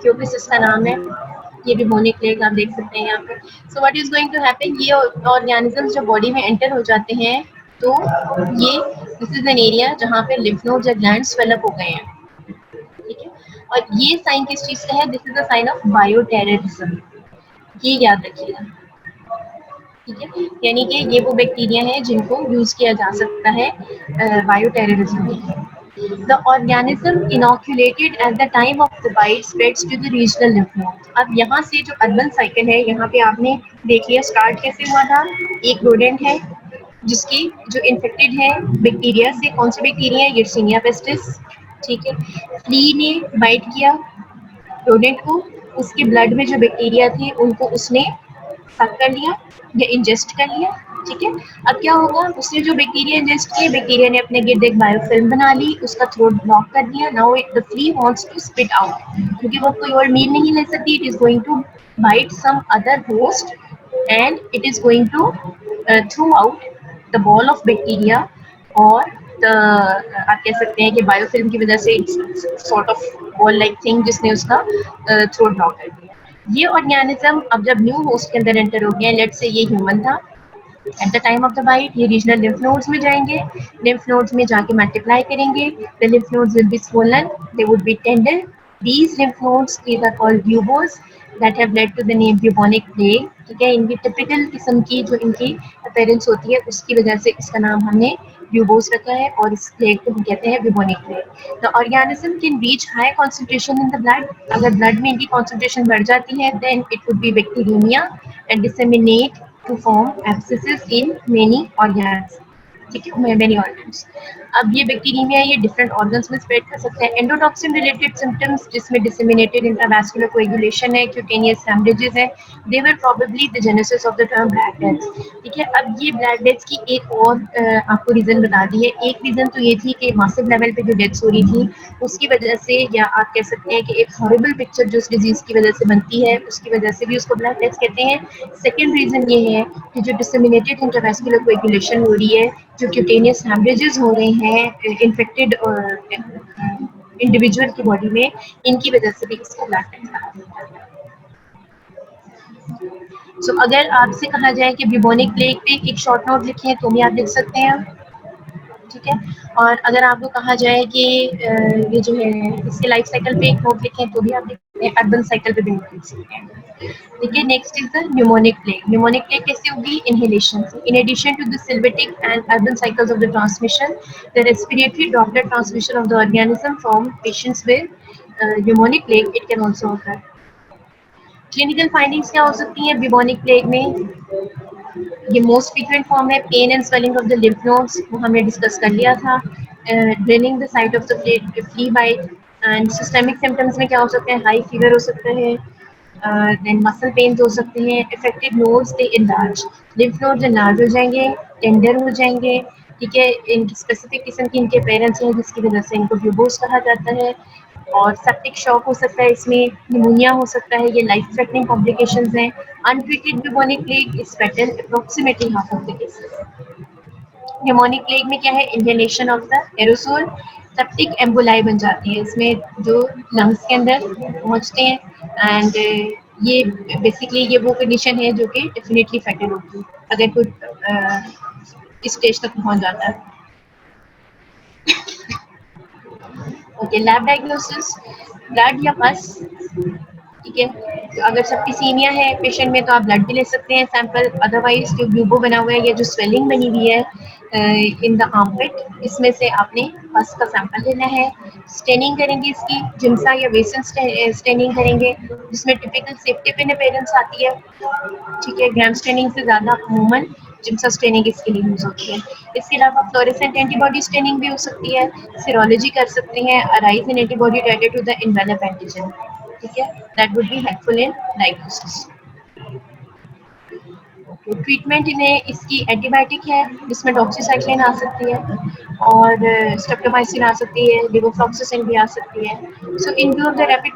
cutis इसका नाम है। ये भी बोनिक प्लेग आप देख सकते हैं यहाँ पे। So what is going to happen, ये ऑर्गेनिजम्स जो बॉडी में एंटर हो जाते हैं तो ये दिस इज एन एरिया जहाँ पे लिम्फ नोड्स या ग्लैंड्स डेवलप हो गए हैं। ठीक है, और ये साइन किस चीज़ का है, this is a sign of bioterrorism, ये याद रखिएगा। ठीक है, यानी कि ये वो बैक्टीरिया हैं जिनको यूज किया जा सकता है बायोटेररिज्म के लिए। The organism inoculated at the time of the bite spreads to the regional lymph nodes. अब यहाँ से जो अर्बन साइकिल है, यहाँ पे आपने देख लिया स्टार्ट कैसे हुआ था। एक रोडेंट है जिसकी जो इन्फेक्टेड है बैक्टीरिया से, कौन सी बैक्टीरिया है, यर्सिनिया पेस्टिस। ठीक है, फ्ली ने बाइट किया रोडेंट को, उसके ब्लड में जो बैक्टीरिया थे उनको उसने सक कर लिया या इंजेस्ट कर लिया। ठीक है, अब क्या होगा, उसने जो बैक्टीरिया इंजेस्ट किए, बैक्टीरिया ने अपने गिर्द एक बायोफिल्म बना ली, उसका थ्रोट ब्लॉक कर दिया। Now the flea wants to spit out, क्योंकि वो कोई और मील नहीं ले सकती, it is going to bite some other host and it is going to throw out the ball of bacteria और आप कह सकते हैं कि बायोफिल्म की वजह से sort of ball like thing जिसने उसका थ्रोट ब्लॉक कर दिया। ये ऑर्गेनिज्म अब जब न्यू होस्ट के अंदर एंटर हो गया, लेट्स से ये ह्यूमन था at the time of the bite, ये रीजनल लिम्फ नोड्स में जाएंगे, लिम्फ नोड्स में जाके मल्टीप्लाई करेंगे, the lymph nodes will be swollen, they would be tender, these lymph nodes these are called buboes, that have led to the name bubonic plague. ठीक है, इनकी typical किस्म की जो इनकी अपीयरेंस होती है उसकी वजह से इसका नाम हमने ब्यूबोस रखा है और इस प्लेग को हम कहते हैं bubonic plague. The organism can reach high concentration in the blood. अगर ब्लड में इनकी कॉन्सेंट्रेशन बढ़ जाती है then it would be bacteremia and disseminate to form abscesses in many organs. ठीक है, मेनी ऑर्गन्स. अब ये बैक्टीरिया ये डिफरेंट ऑर्गन्स में स्प्रेड कर सकते हैं. एंडोटॉक्सिन रिलेटेड सिम्टम्स जिसमें डिसेमिनेटेड इंट्रावैस्कुलर कोएगुलेशन है, क्यूटेनियस हेमरेजेस है, they were probably the genesis of the term black death. ठीक है, अब ये ब्लैक डेथ्स की एक और आपको रीजन बता दी है. एक रीजन तो ये थी कि मासिव लेवल पे जो डेथ्स हो रही थी उसकी वजह से, या आप कह सकते हैं कि एक हॉरिबल पिक्चर जो उस डिजीज की वजह से बनती है उसकी वजह से भी उसको ब्लैक डेथ कहते हैं. सेकेंड रीजन ये है कि जो डिसेमिनेटेड इंट्रावैस्कुलर कोएगुलेशन हो रही है, जो क्यूटेनियस हेमरेजेस हो रहे हैं इन्फेक्टेड इंडिविजुअल की बॉडी में, इनकी वजह से भी इसको ब्लैक डेथ कहा जाता है. सो अगर आपसे कहा जाए कि ब्यूबोनिक प्लेग पे एक शॉर्ट नोट लिखें तो भी आप लिख सकते हैं. ठीक है, और अगर आपको कहा जाए कि ये जो है इसके लाइफ साइकिल पे एक नोट लिखें तो भी आप लिख सकते हैं. अर्बन साइकिल पे भी नोट लिख सकते हैं. ठीक है, next is the pneumonic plague. Pneumonic plague कैसे होगी? इनहेलेशन से. In addition to the sylvatic and urban cycles of the transmission, the respiratory droplet transmission of the organism from patients with pneumonic plague it can also occur. Clinical findings क्या हो सकती हैं bubonic plague में? ये most frequent form है pain and swelling of the lymph nodes, वो हमने discuss कर लिया था. Draining the site of the flea bite. And systemic symptoms में क्या हो सकते हैं? हाई फीवर हो सकता है, देन मसल पेन हो सकते हैं. इफेक्टेड नोड्स दे इनलार्ज, लिम्फ नोड्स इनलार्ज हो जाएंगे, टेंडर हो जाएंगे. ठीक है, इनकी स्पेसिफिक किस्म की इनके पेरेंट्स हैं जिसकी वजह से इनको ब्यूबोस कहा जाता है. और सेप्टिक शॉक हो सकता है, इसमें निमोनिया हो सकता है, ये लाइफ थ्रेटनिंग कॉम्प्लिकेशंस हैं. Untreated bubonic plague is fatal approximately half of the cases. Pneumonic plague में क्या है? Inhalation of the aerosol, septic emboli बन जाती है इसमें जो लंग्स के अंदर पहुंचते हैं. एंड ये बेसिकली ये वो कंडीशन है जो कि डेफिनेटली फेटल होगी अगर कोई इस स्टेज तक पहुंच जाता है. ओके, लैब डायग्नोसिस, ब्लड या पस. ठीक है, तो अगर सेप्टिसीमिया है पेशेंट में तो आप ब्लड भी ले सकते हैं सैंपल. अदरवाइज जो ब्यूबो बना हुआ है या जो स्वेलिंग बनी हुई है इन द आर्मपिट, इसमें से आपने पस का सैंपल लेना है. स्टेनिंग करेंगे इसकी, जिम्सा या वेसन स्टेनिंग करेंगे जिसमें टिपिकल सेफ्टी पिन अपीयरेंस आती है. ठीक है, ग्राम स्टेनिंग से ज़्यादा अमूमन जिम्सा स्टेनिंग इसके लिए यूज होती है. इसके अलावा फ्लोरेसेंट एंटीबॉडी स्टेनिंग भी हो सकती है. सीरोलॉजी कर सकते हैं, a rise in antibody related to the envelope antigen. ठीक है, that would be helpful in diagnosis. Treatment इन्हें इसकी एंटीबायोटिक है जिसमें डॉक्सीसाइक्लिन आ सकती है और स्ट्रेप्टोमाइसिन आ सकती है, लेवोफ्लॉक्सासिन भी आ सकती है. So in view of the rapid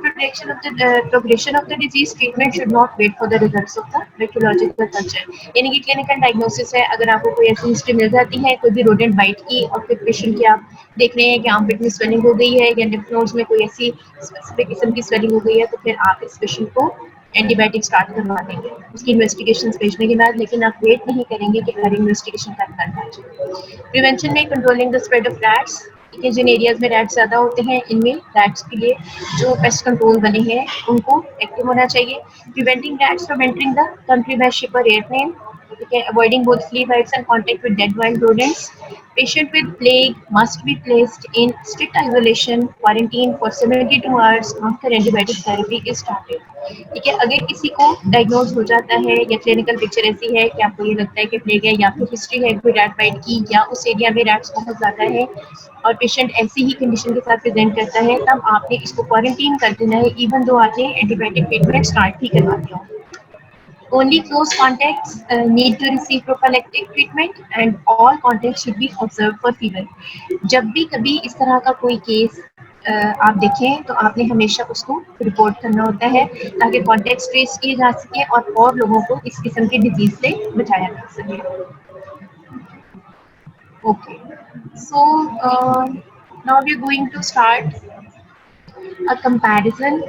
progression of the disease, treatment should not wait for the results of the radiological culture. यानी कि क्लिनिकल डायग्नोसिस है, अगर आपको कोई ऐसी हिस्ट्री मिल जाती है कोई भी रोडेंट बाइट की और फिर पेशेंट की आप देख रहे हैं कि आर्मपिट में स्वेलिंग हो गई है या लिम्फ नोड्स में कोई ऐसी स्पेसिफिक किस्म की स्वेलिंग हो गई है, तो फिर आप इस पेशेंट को एंटीबायोटिक स्टार्ट करवा देंगे उसकी इन्वेस्टिगेशन भेजने के बाद. लेकिन आप वेट नहीं करेंगे कि हर इन्वेस्टिगेशन करना चाहिए. प्रिवेंशन में controlling the spread of rats. ठीक है, जिन एरियाज में रैट्स ज़्यादा होते हैं इनमें रैट्स के लिए जो पेस्ट कंट्रोल बने हैं उनको एक्टिव होना चाहिए. Preventing rats from entering the country by ship और एयरप्लेन. ठीक है, avoiding both flea bites and contact with dead wild rodents. Patient with plague must be placed in strict isolation, quarantine for 72 hours after antibiotic therapy is started. ठीक है, अगर किसी को diagnose हो जाता है या क्लिनिकल पिक्चर ऐसी है कि आपको ये लगता है कि प्लेग है या फिर हिस्ट्री है कोई रैट बाइट की या उस एरिया में रैट्स बहुत ज़्यादा है और पेशेंट ऐसी ही कंडीशन के साथ प्रेजेंट करता है, तब आपने इसको क्वारंटीन कर देना है इवन दो आपने एंटीबायोटिक ट्रीटमेंट स्टार्ट ही करवा दिया हो. Only close contacts need to receive prophylactic treatment and all contacts should be observed for fever. जब भी कभी इस तरह का कोई केस आप देखें तो आपने हमेशा उसको रिपोर्ट करना होता है ताकि कॉन्टैक्ट्स ट्रेस किए जा सके और लोगों को इस किस्म की डिजीज से बचाया जा सके. Okay, so now we are going to start a comparison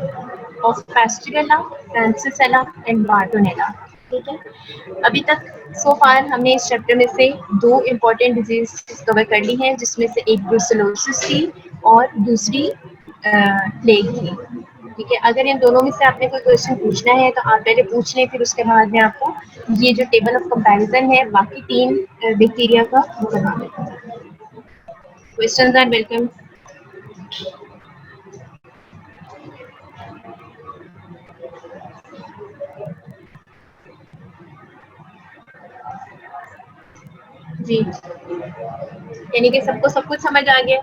of Pasteurella, Francisella and Bartonella. ठीक है, अभी तक सो फार हमने इस चैप्टर में से दो इम्पोर्टेंट डिजीज कवर कर ली हैं जिसमें से एक ब्रुसेलोसिस थी और दूसरी प्लेग थी. ठीक है, अगर इन दोनों में से आपने कोई क्वेश्चन पूछना है तो आप पहले पूछ लें, फिर उसके बाद में आपको ये जो टेबल ऑफ कंपैरिजन है बाकी 3 बैक्टीरिया का वो बना देता हूँ। Questions are welcome. जी, यानी कि सबको सब कुछ समझ आ गया,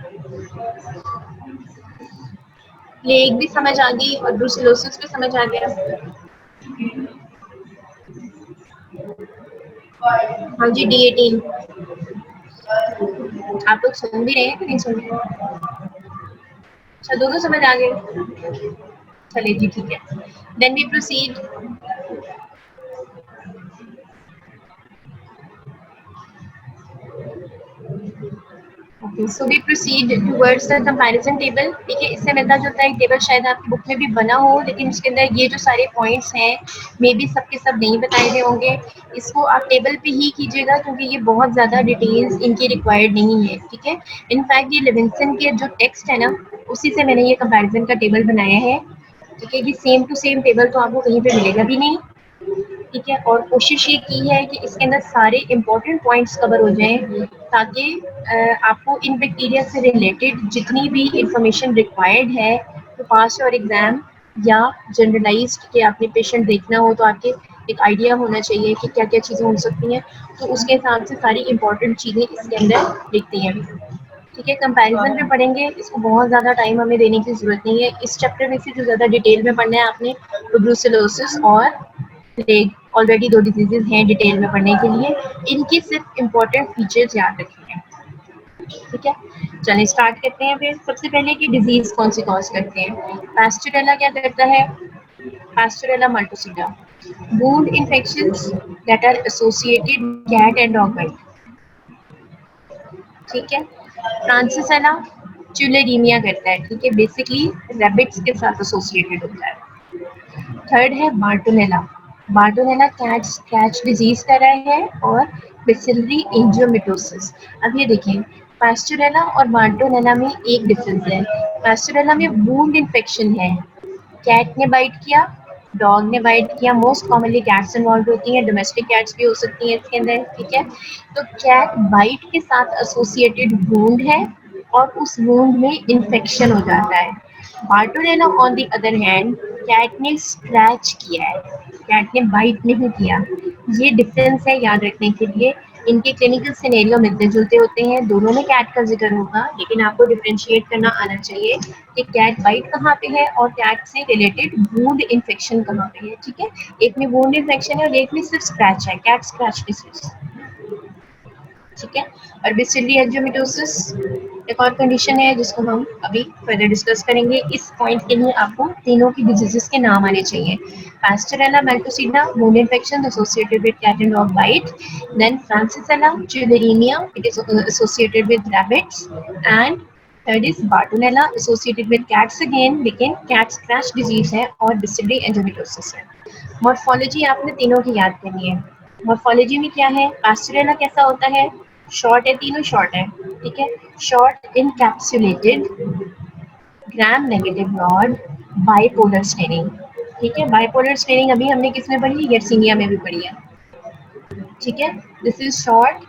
प्लेग भी समझ आ गई और ब्रुसेलोसिस भी समझ आ गया। हाँ जी, D18 आप लोग सुन भी रहे हैं कि नहीं सुन रहे हैं? अच्छा, दोनों समझ आ गए, चलिए जी ठीक है। Then we proceed. Okay, so we proceed towards the comparison table. ठीक है, इससे मिलता जुलता एक टेबल शायद आपकी बुक में भी बना हो, लेकिन उसके अंदर ये जो सारे पॉइंट्स हैं मे बी सबके सब नहीं बताए गए होंगे। इसको आप टेबल पे ही कीजिएगा क्योंकि ये बहुत ज़्यादा डिटेल्स इनकी रिक्वायर्ड नहीं है। ठीक है, इनफैक्ट ये लिविंगस्टन के जो टेक्स्ट है ना, उसी से मैंने ये कंपैरिजन का टेबल बनाया है। ठीक है, ये सेम टू सेम टेबल तो आपको कहीं पे मिलेगा भी नहीं। ठीक है, और कोशिश ये की है कि इसके अंदर सारे इम्पोर्टेंट पॉइंट्स कवर हो जाएं ताकि आपको इन बैक्टीरिया से रिलेटेड जितनी भी इंफॉर्मेशन रिक्वायर्ड है तो पास योर एग्जाम या जनरलाइज्ड कि आपने पेशेंट देखना हो तो आपके एक आइडिया होना चाहिए कि क्या क्या चीज़ें हो सकती हैं, तो उसके हिसाब से सारी इंपॉर्टेंट चीज़ें इसके अंदर लिखती हैं। ठीक है, कंपैरिजन में पढ़ेंगे, इसको बहुत ज़्यादा टाइम हमें देने की ज़रूरत नहीं है। इस चैप्टर में से जो ज़्यादा डिटेल में पढ़ना है आपने तो ब्रूसेलोसिस और प्लेग, ऑलरेडी 2 डिजीजेज हैं डिटेल में पढ़ने के लिए, इनके सिर्फ इम्पोर्टेंट फीचर्स याद रखिए। ठीक है, चलिए स्टार्ट करते हैं। फिर सबसे पहले कि डिजीज कौन सी कॉज करते हैं। पास्चुरेला क्या करता है? Pasteurella multocida, wound infections that are associated cat and dog bite. ठीक है, फ्रांसिसेला चुलेरीमिया करता है। ठीक है, बेसिकली रैबिट्स के साथ एसोसिएटेड होता है। थर्ड है Bartonella, Bartonella cats catch disease का रहा है और बेसिलरी एंजियोमिटोसिस। अब ये देखिए, पास्चुरेला और बार्टोनेला में एक डिफरेंस है। पास्चुरेला में वुंड इन्फेक्शन है, कैट ने बाइट किया, डॉग ने बाइट किया, मोस्ट कॉमनली कैट्स इन्वॉल्व होती हैं, डोमेस्टिक कैट्स भी हो सकती हैं इसके अंदर। ठीक है, तो कैट बाइट के साथ एसोसिएटेड वुंड है और उस वुंड में इन्फेक्शन हो जाता है। Bartonella on the other hand, cat ने स्क्रैच किया है, कैट ने बाइट नहीं किया। ये डिफरेंस है याद रखने के लिए। इनके क्लिनिकल सिनेरियो मिलते जुलते होते हैं, दोनों में कैट का जिक्र होगा, लेकिन आपको डिफरेंशिएट करना आना चाहिए कि कैट बाइट कहाँ पे है और कैट से रिलेटेड वुंड इन्फेक्शन कहाँ पे है। ठीक है, एक में वुंड इन्फेक्शन है और एक में सिर्फ स्क्रैच है, कैट स्क्रैच डिसीज। ठीक है, और बेसिलरी एंजियोमिटोसिस एक और कंडीशन है जिसको हम अभी फर्दर डिस्कस करेंगे। इस पॉइंट के लिए आपको तीनों की डिजीजेस के नाम आने चाहिए। Pasteurella multocida, wound infection associated with cat and dog bite, then Francisella tularemia, it is associated with rabbits, and third is Bartonella associated with cats again, लेकिन कैट स्क्रैच डिजीज है और बेसिलरी एंजियोमिटोसिस है। Morphology आपने तीनों की याद करनी है। मॉर्फोलॉजी में क्या है, पास्चुरेला कैसा होता है? शॉर्ट है, तीनों शॉर्ट है। ठीक है, short encapsulated gram negative rod, bipolar staining. ठीक है, बाइपोलर स्टेनिंग अभी हमने किस में पढ़ी? yersinia में भी पढ़ी है। ठीक है, this is short,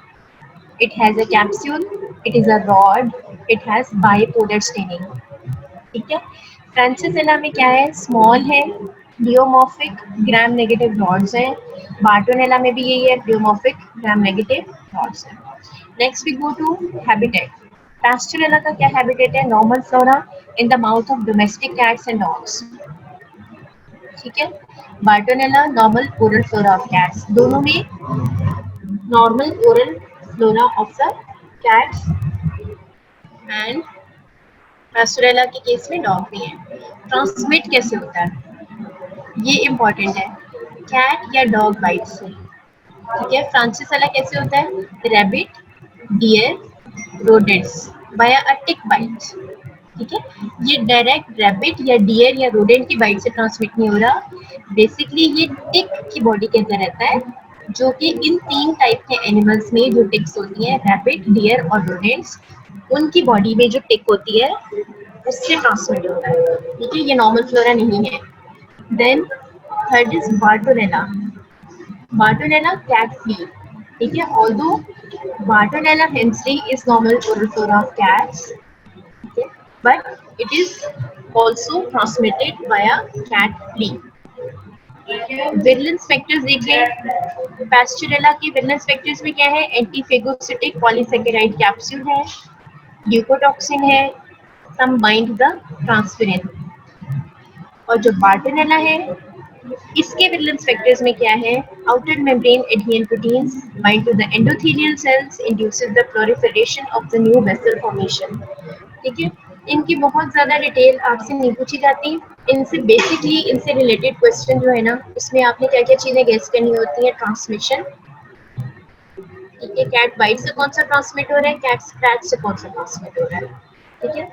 it has a capsule, it is a rod, it has bipolar staining। ठीक है, फ्रांसिसेला में क्या है? स्मॉल है, डियोमॉर्फिक ग्राम नेगेटिव रॉड्स है। बार्टोनेला में भी यही है, डियोमॉर्फिक ग्राम नेगेटिव रॉड्स है। Next we go to habitat. Pasteurella का क्या हैबिटेट है? Normal flora in the mouth of domestic cats and dogs. ठीक है, Bartonella normal oral flora of cats, दोनों में normal oral flora of the cats, and Pasteurella के case में dog भी है। ट्रांसमिट कैसे होता है ये इम्पोर्टेंट है, कैट या डॉग बाइट से। ठीक है, फ्रांसिसेला कैसे होता है? रैबिट, डियर, रोडेंट्स बाय अ टिक बाइट। ठीक है, ये डायरेक्ट रैबिट या डियर या रोडेंट की बाइट से ट्रांसमिट नहीं हो रहा, बेसिकली ये टिक की बॉडी के अंदर रहता है, जो कि इन 3 टाइप के एनिमल्स में जो टिक्स होती हैं, रैबिट, डियर और रोडेंट्स, उनकी बॉडी में जो टिक होती है उससे ट्रांसमिट होता है, ठीक है, ये नॉर्मल फ्लोरा नहीं है। Then third is Bartonella. Bartonella cat flea, ठीक है, although Bartonella henselae is normal oral flora of cats, ठीक है, but it is also transmitted by cat flea. Virulence factors देखिए, पैस्चुरेला के विरलेंस फैक्टर्स में क्या है, एंटीफेगोसिटिक पॉलीसेकेराइड कैप्सूल है, ल्यूकोटॉक्सिन है, सम बाइंड द ट्रांसफेरिन। और जो बार्टोनेला है, इसके विरलेंस फैक्टर्स में क्या है, outer membrane adherent proteins bind to the endothelial cells, induces the proliferation of the new vessel formation, ठीक है। इनकी बहुत ज्यादा डिटेल आपसे नहीं पूछी जाती, इनसे बेसिकली इनसे रिलेटेड क्वेश्चन जो है ना, इसमें आपने क्या क्या चीजें गेस करनी होती है, ट्रांसमिशन, ठीक है, कैट बाइट से कौन सा ट्रांसमिट हो रहा है, कैट स्क्रैच से कौन सा ट्रांसमिट हो रहा है, ठीक है,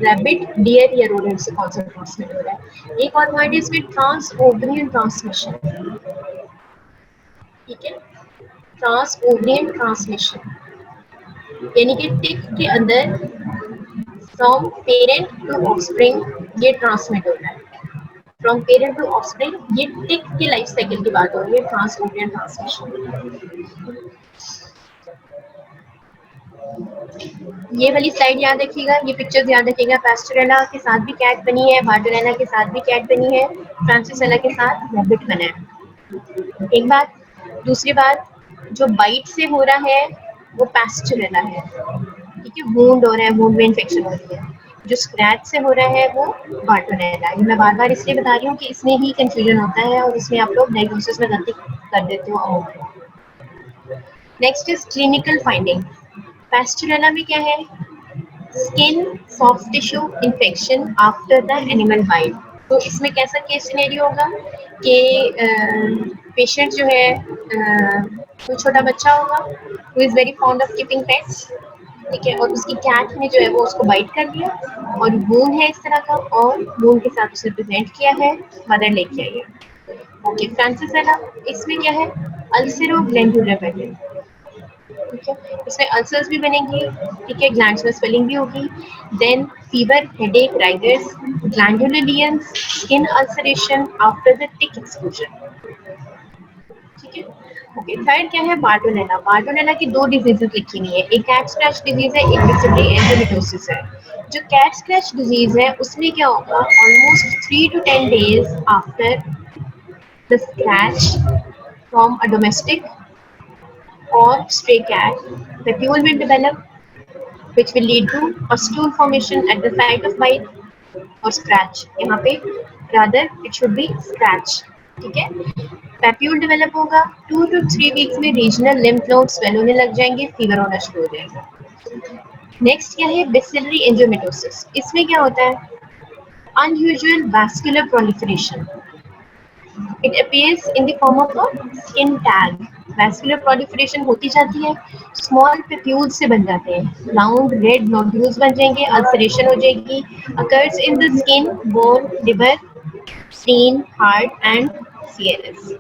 रैबिट, डियर या रोडेंट से कौन सा ट्रांसमिट हो रहा है। एक और वर्ड है इसमें, ट्रांस ओवरियन ट्रांसमिशन, ठीक है, ट्रांस ओवरियन ट्रांसमिशन, यानी कि टिक के अंदर फ्रॉम पेरेंट टू ऑफस्प्रिंग ये ट्रांसमिट हो रहा है, फ्रॉम पेरेंट टू ऑफस्प्रिंग, ये टिक के लाइफ साइकिल की बात हो रही है, ट्रांस ओवरियन ट्रांसमिशन। ये वाली स्लाइड याद रखिएगा, ये पिक्चर्स याद रखिएगा, पैस्टोरेला के साथ भी कैट बनी है, बार्टोलेला के साथ भी कैट बनी है, फ्रांसिसेला के साथ रैबिट बना है। एक बात, दूसरी बात, जो बाइट से हो रहा है वो पैस्टोरेला है, ठीक है, वूंड हो रहा है, वूंड में इन्फेक्शन हो रही है। जो स्क्रैच से हो रहा है वो बार्टोलेला है। मैं बार बार इसलिए बता रही हूँ कि इसमें ही कंफ्यूजन होता है और इसमें आप लोग डायग्नोसिस में गलती कर देते हो। Next is clinical finding. Pasteurella में क्या है, skin soft tissue infection after the animal bite. तो इसमें कैसा केस सिनेरियो होगा कि पेशेंट जो है, कोई छोटा बच्चा होगा who is very fond of keeping pets, ठीक है, और उसकी कैट ने जो है वो उसको बाइट कर दिया और वूंड है इस तरह का, और वूंड के साथ उसने प्रेजेंट किया है, मदर लेके आई है। ओके, फ्रांसिसेला, इसमें क्या है, अल्सरो ग्लैंडुलर पैटर्न, ठीक है, इसमें अल्सर्स भी बनेंगी, ठीक है, ग्लैंड्स में स्वेलिंग भी होगी, then fever, headache, rigors, glandular lesions, skin ulceration after the tick exposure, ठीक है। ओके, थर्ड क्या है, बार्टोनेला। बार्टोनेला की दो डिजीजेस लिखी हुई है, एक कैट स्क्रैच डिजीज है, एक डिसेंट्री एंडोमेट्रोसिस है। जो कैट स्क्रैच डिजीज है उसमें क्या होगा, almost 3 to 10 days after the scratch from a domestic or stray cat, vacuole will develop, which will lead to pustule formation at the site of bite or scratch. यहाँ पे rather it should be scratch, ठीक है। Papule develop होगा, 2 to 3 weeks में regional lymph nodes swell होने लग जाएंगे, fever होना शुरू हो जाएगा। नेक्स्ट क्या है, बेसिलरी एंजियोमेटोसिस। इसमें क्या होता है, unusual vascular proliferation, it appears in the form of a skin tag. Vascular proliferation होती जाती है, स्मॉल पेप्यूल्स से बन जाते हैं, राउंड रेड नोड्यूल्स बन जाएंगे, अल्सरेशन हो जाएगी, occurs in the skin, bone, liver, spleen, heart and CNS.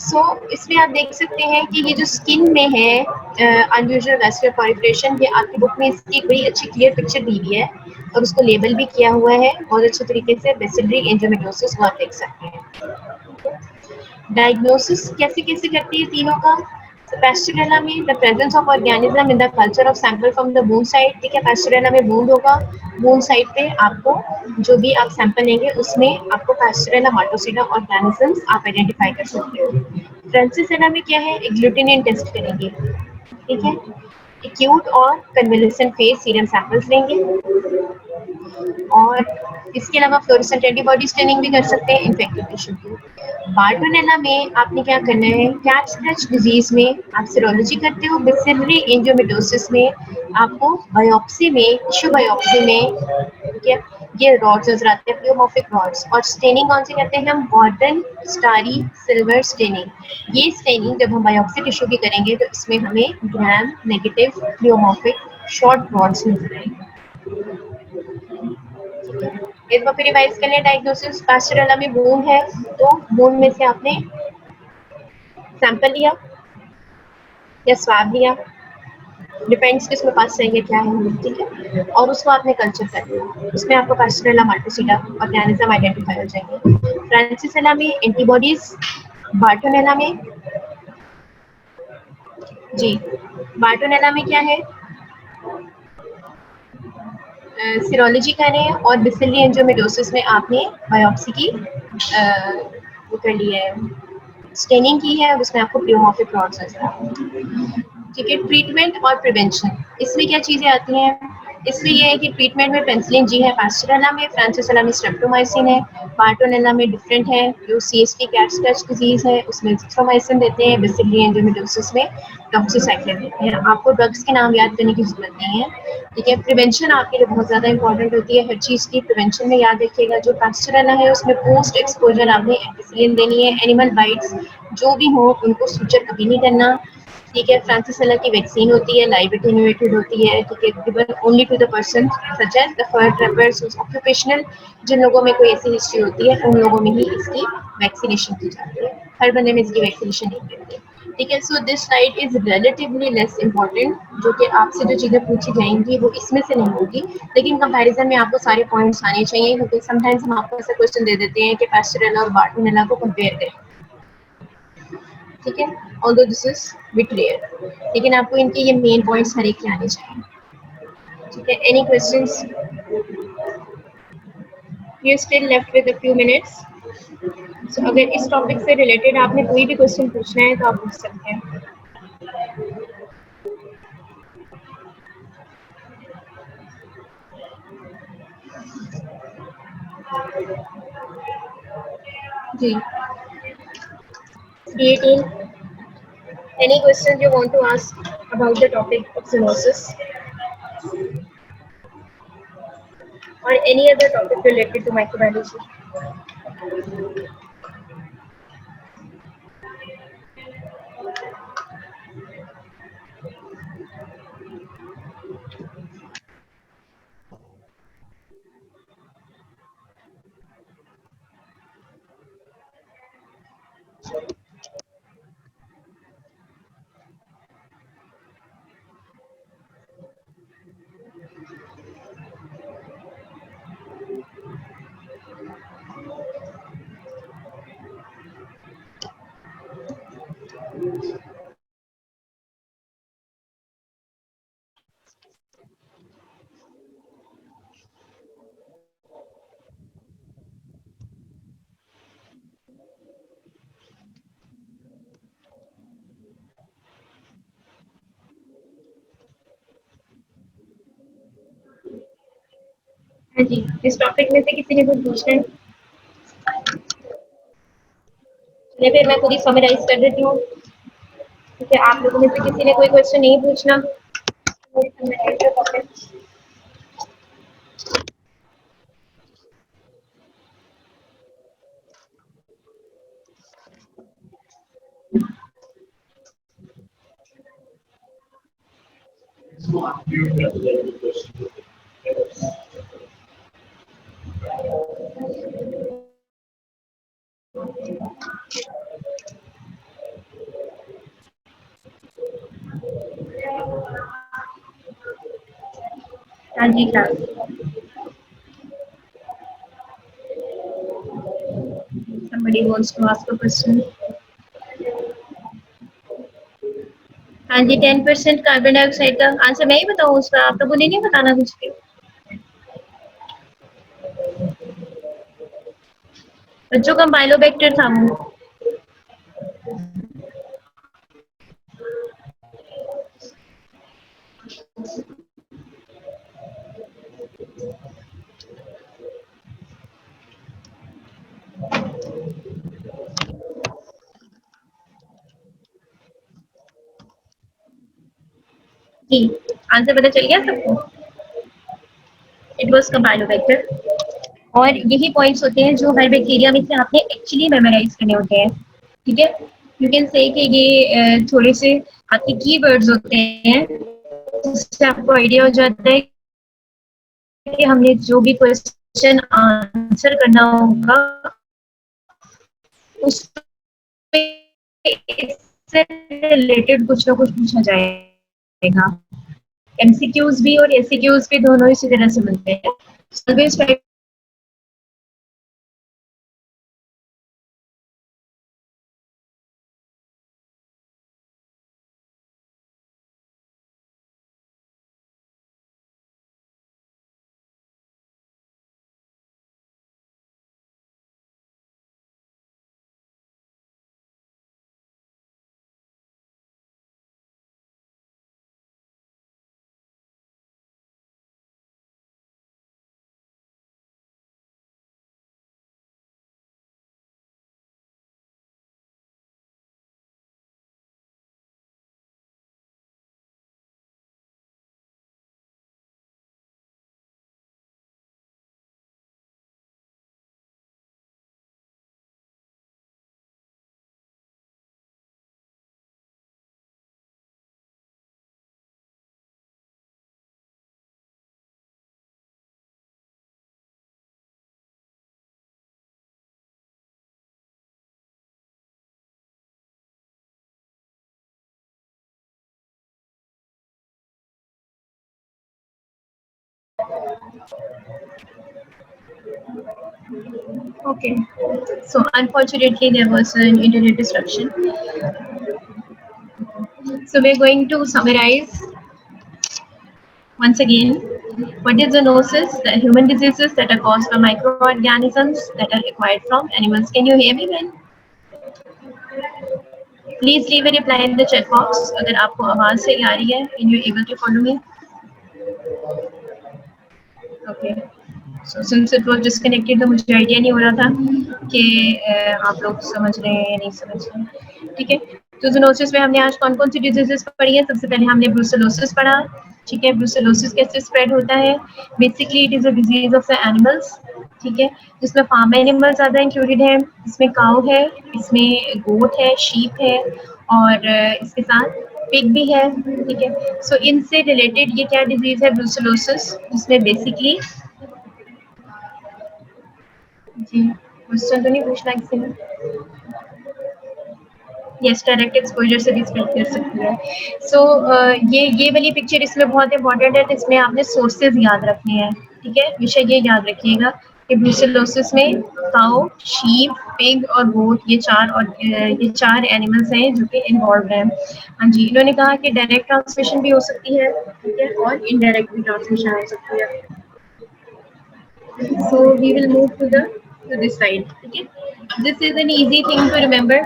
So इसमें आप देख सकते हैं कि ये जो स्किन में है अनयूजुअल वैस्कुलर प्रोलिफरेशन, ये आपकी बुक में इसकी एक बड़ी अच्छी क्लियर पिक्चर दी हुई है और उसको लेबल भी किया हुआ है बहुत अच्छे तरीके से, बेसिलरी एंजियोमेटोसिस, वो आप देख सकते हैं। डायग्नोसिस कैसे कैसे करती है तीनों का, पैस्टोरेला में the presence of organism in the culture of sample from the wound site, ठीक है, पैस्टोरेला में वूंड होगा, वूंड साइट पे आपको जो भी आप सैंपल लेंगे उसमें आपको पैस्टोरेला मार्टोसिडा ऑर्गेनिजम्स आप आइडेंटिफाई कर सकते हो। फ्रांसिसेला में क्या है, ग्लूटिनिन टेस्ट करेंगे, ठीक है, एक्यूट और कन्वलेसेंट फेज सीरम सैंपल्स लेंगे, और इसके अलावा फ्लोरेसेंट एंटीबॉडी स्कैनिंग भी कर सकते हैं इन्फेक्टेड टिश्यू की। बार्टोनेला में आपने क्या करना है, कैट स्क्रैच डिजीज में आप सीरोलॉजी करते हो, बेसिलरी एंजियोमेटोसिस में आपको बायोप्सी में, टिश्यू बायोप्सी में, ठीक है, ये रॉड्स नजर आते हैं, प्लियोमॉर्फिक रॉड्स, और स्टेनिंग कौन सी करते हैं हम, गॉर्डन स्टारी सिल्वर स्टेनिंग। ये स्टेनिंग जब हम बायोप्सी टिश्यू की करेंगे तो इसमें हमें gram negative pleomorphic short rods नजर आएंगे। एक बार फिर रिवाइज कर लें, डायग्नोसिस, पैस्टोरेला में वूंड है तो वूंड में से आपने सैंपल लिया या स्वाब लिया, डिपेंड्स किसमें पास चाहिए क्या है, ठीक है, और उसको आपने कल्चर कर दिया, उसमें आपको पास्टरेला मार्टोसिटा ऑर्गेनिज्म आइडेंटिफाई हो जाएंगे। फ्रांसिसेला में एंटीबॉडीज, बार्टोनेला में, जी, बार्टोनेला में क्या है, सीरोलॉजी करें और बेसिली एंजियोमेटोसिस में आपने बायोप्सी की वो कर ली है, स्टेनिंग की है, उसमें आपको प्लेयोमॉर्फिक क्लॉट्स नजर आ रहे हैं। ठीक है, ट्रीटमेंट और प्रिवेंशन, इसमें क्या चीज़ें आती हैं, इसमें यह है कि ट्रीटमेंट में पेंसिलिन जी है पास्टरेला में, फ्रांसिसेला में स्ट्रेप्टोमाइसिन है, बार्टोनेला में डिफरेंट है, जो सीएसटी कैट स्क्रैच डिजीज है उसमें जिथ्रोमाइसिन देते हैं, बेसिली एंडोमेट्रियोसिस में डॉक्सीसाइक्लिन देते हैं। आपको ड्रग्स के नाम याद करने की जरूरत नहीं है, ठीक है। प्रिवेंशन आपके लिए बहुत ज़्यादा इंपॉर्टेंट होती है हर चीज़ की, प्रिवेंशन में याद रखिएगा जो पास्टरेला है उसमें पोस्ट एक्सपोजर आपने एम्पिसिलिन देनी है, एनिमल बाइट्स जो भी हो उनको सूचर कभी नहीं करना, ठीक है। फ्रांसिसेला की वैक्सीन होती है, लाइव एटेन्यूएटेड होती है, ठीक है, given only to the person such as the fur trappers occupational, जिन लोगों में कोई ऐसी हिस्ट्री होती है उन लोगों में ही इसकी वैक्सीनेशन की जाती है, हर बंदे में इसकी वैक्सीनेशन नहीं करती, ठीक है। So this slide is relatively less important, जो कि आपसे जो चीज़ें पूछी जाएंगी वो इसमें से नहीं होगी, लेकिन कंपैरिजन में आपको सारे पॉइंट्स आने चाहिए, क्योंकि समटाइम्स हम आपको ऐसा क्वेश्चन दे देते हैं कि पास्टरेला और बार्टोनेला को कंपेयर करें, ठीक है, although this is bit rare, लेकिन आपको इनके ये मेन पॉइंट्स हर एक के आने चाहिए, ठीक है। Any questions, you still left with a few minutes, so अगर इस टॉपिक से रिलेटेड आपने कोई भी क्वेश्चन पूछना है तो आप पूछ सकते हैं। जी, creatine, any questions you want to ask about the topic of zoonosis or any other topic related to microbiology? हाँ जी, इस टॉपिक में से किसी ने कुछ पूछना है? चलिए फिर मैं खुद ही समराइज कर देती हूँ, ठीक है। आप लोगों में से किसी ने कोई क्वेश्चन नहीं पूछना, हाँ जी class, somebody wants to ask a question. हाँ जी, 10% कार्बन डाइऑक्साइड का आंसर मैं ही बताऊँ उसका, आप लोगों ने नहीं बताना कुछ भी। बच्चों का माइलोबैक्टर था वो। जी, आंसर पता चल गया सबको? It was Campylobacter. और यही पॉइंट्स होते हैं जो हर बैक्टीरिया में से आपने एक्चुअली मेमोराइज करने होते हैं, ठीक है। यू कैन से कि ये थोड़े से आपके कीवर्ड्स होते हैं जिससे आपको आइडिया हो जाता है कि हमने जो भी क्वेश्चन आंसर करना होगा उस पे इससे रिलेटेड कुछ ना कुछ पूछा जाएगा, एमसीक्यूज भी और एससीक्यूज भी दोनों इसी तरह से मिलते हैं। Always try okay. So unfortunately there was an internet disruption. So we're going to summarize once again. What is zoonosis? The human diseases that are caused by microorganisms that are acquired from animals. Can you hear me, Ben? Please leave a reply in the chat box अगर आपको आवाज सही आ रही है and you're able to follow me. Okay. So since it was disconnected तो मुझे idea नहीं हो रहा था कि आप लोग समझ रहे हैं या नहीं समझ रहे हैं. ठीक है. तो जूनोसिस में हमने आज कौन कौन सी डिजीजेस पढ़ी है. सबसे पहले हमने ब्रूसेलोसिस पढ़ा. ठीक है. ब्रूसेलोसिस कैसे स्प्रेड होता है. Basically it is a disease of the animals. ठीक है. जिसमें फार्म एनिमल ज़्यादा इंक्लूडेड है. इसमें काऊ है, इसमें गोट है, शीप है और इसके साथ पिग भी है. ठीक है. सो इनसे रिलेटेड ये क्या डिजीज है ब्रूसेलोसिस, जिसमें बेसिकली जी क्वेश्चन तो नहीं पूछना किसी ने. यस, डायरेक्ट एक्सपोजर से भी स्प्रेड कर सकती है. सो ये वाली पिक्चर इसमें बहुत इंपॉर्टेंट है. तो इसमें आपने सोर्सेज याद रखने हैं. ठीक है. विषय ये याद रखिएगा कि ब्रूसेलोसिस में काऊ, शीप, पिग और गोट ये चार एनिमल्स हैं जो कि इन्वॉल्व हैं. हाँ जी. इन्होंने कहा कि डायरेक्ट ट्रांसमिशन भी हो सकती है. ठीक है. और इनडायरेक्ट भी ट्रांसमिशन हो सकती है. So we will move to this side. Okay. This is an easy thing to remember.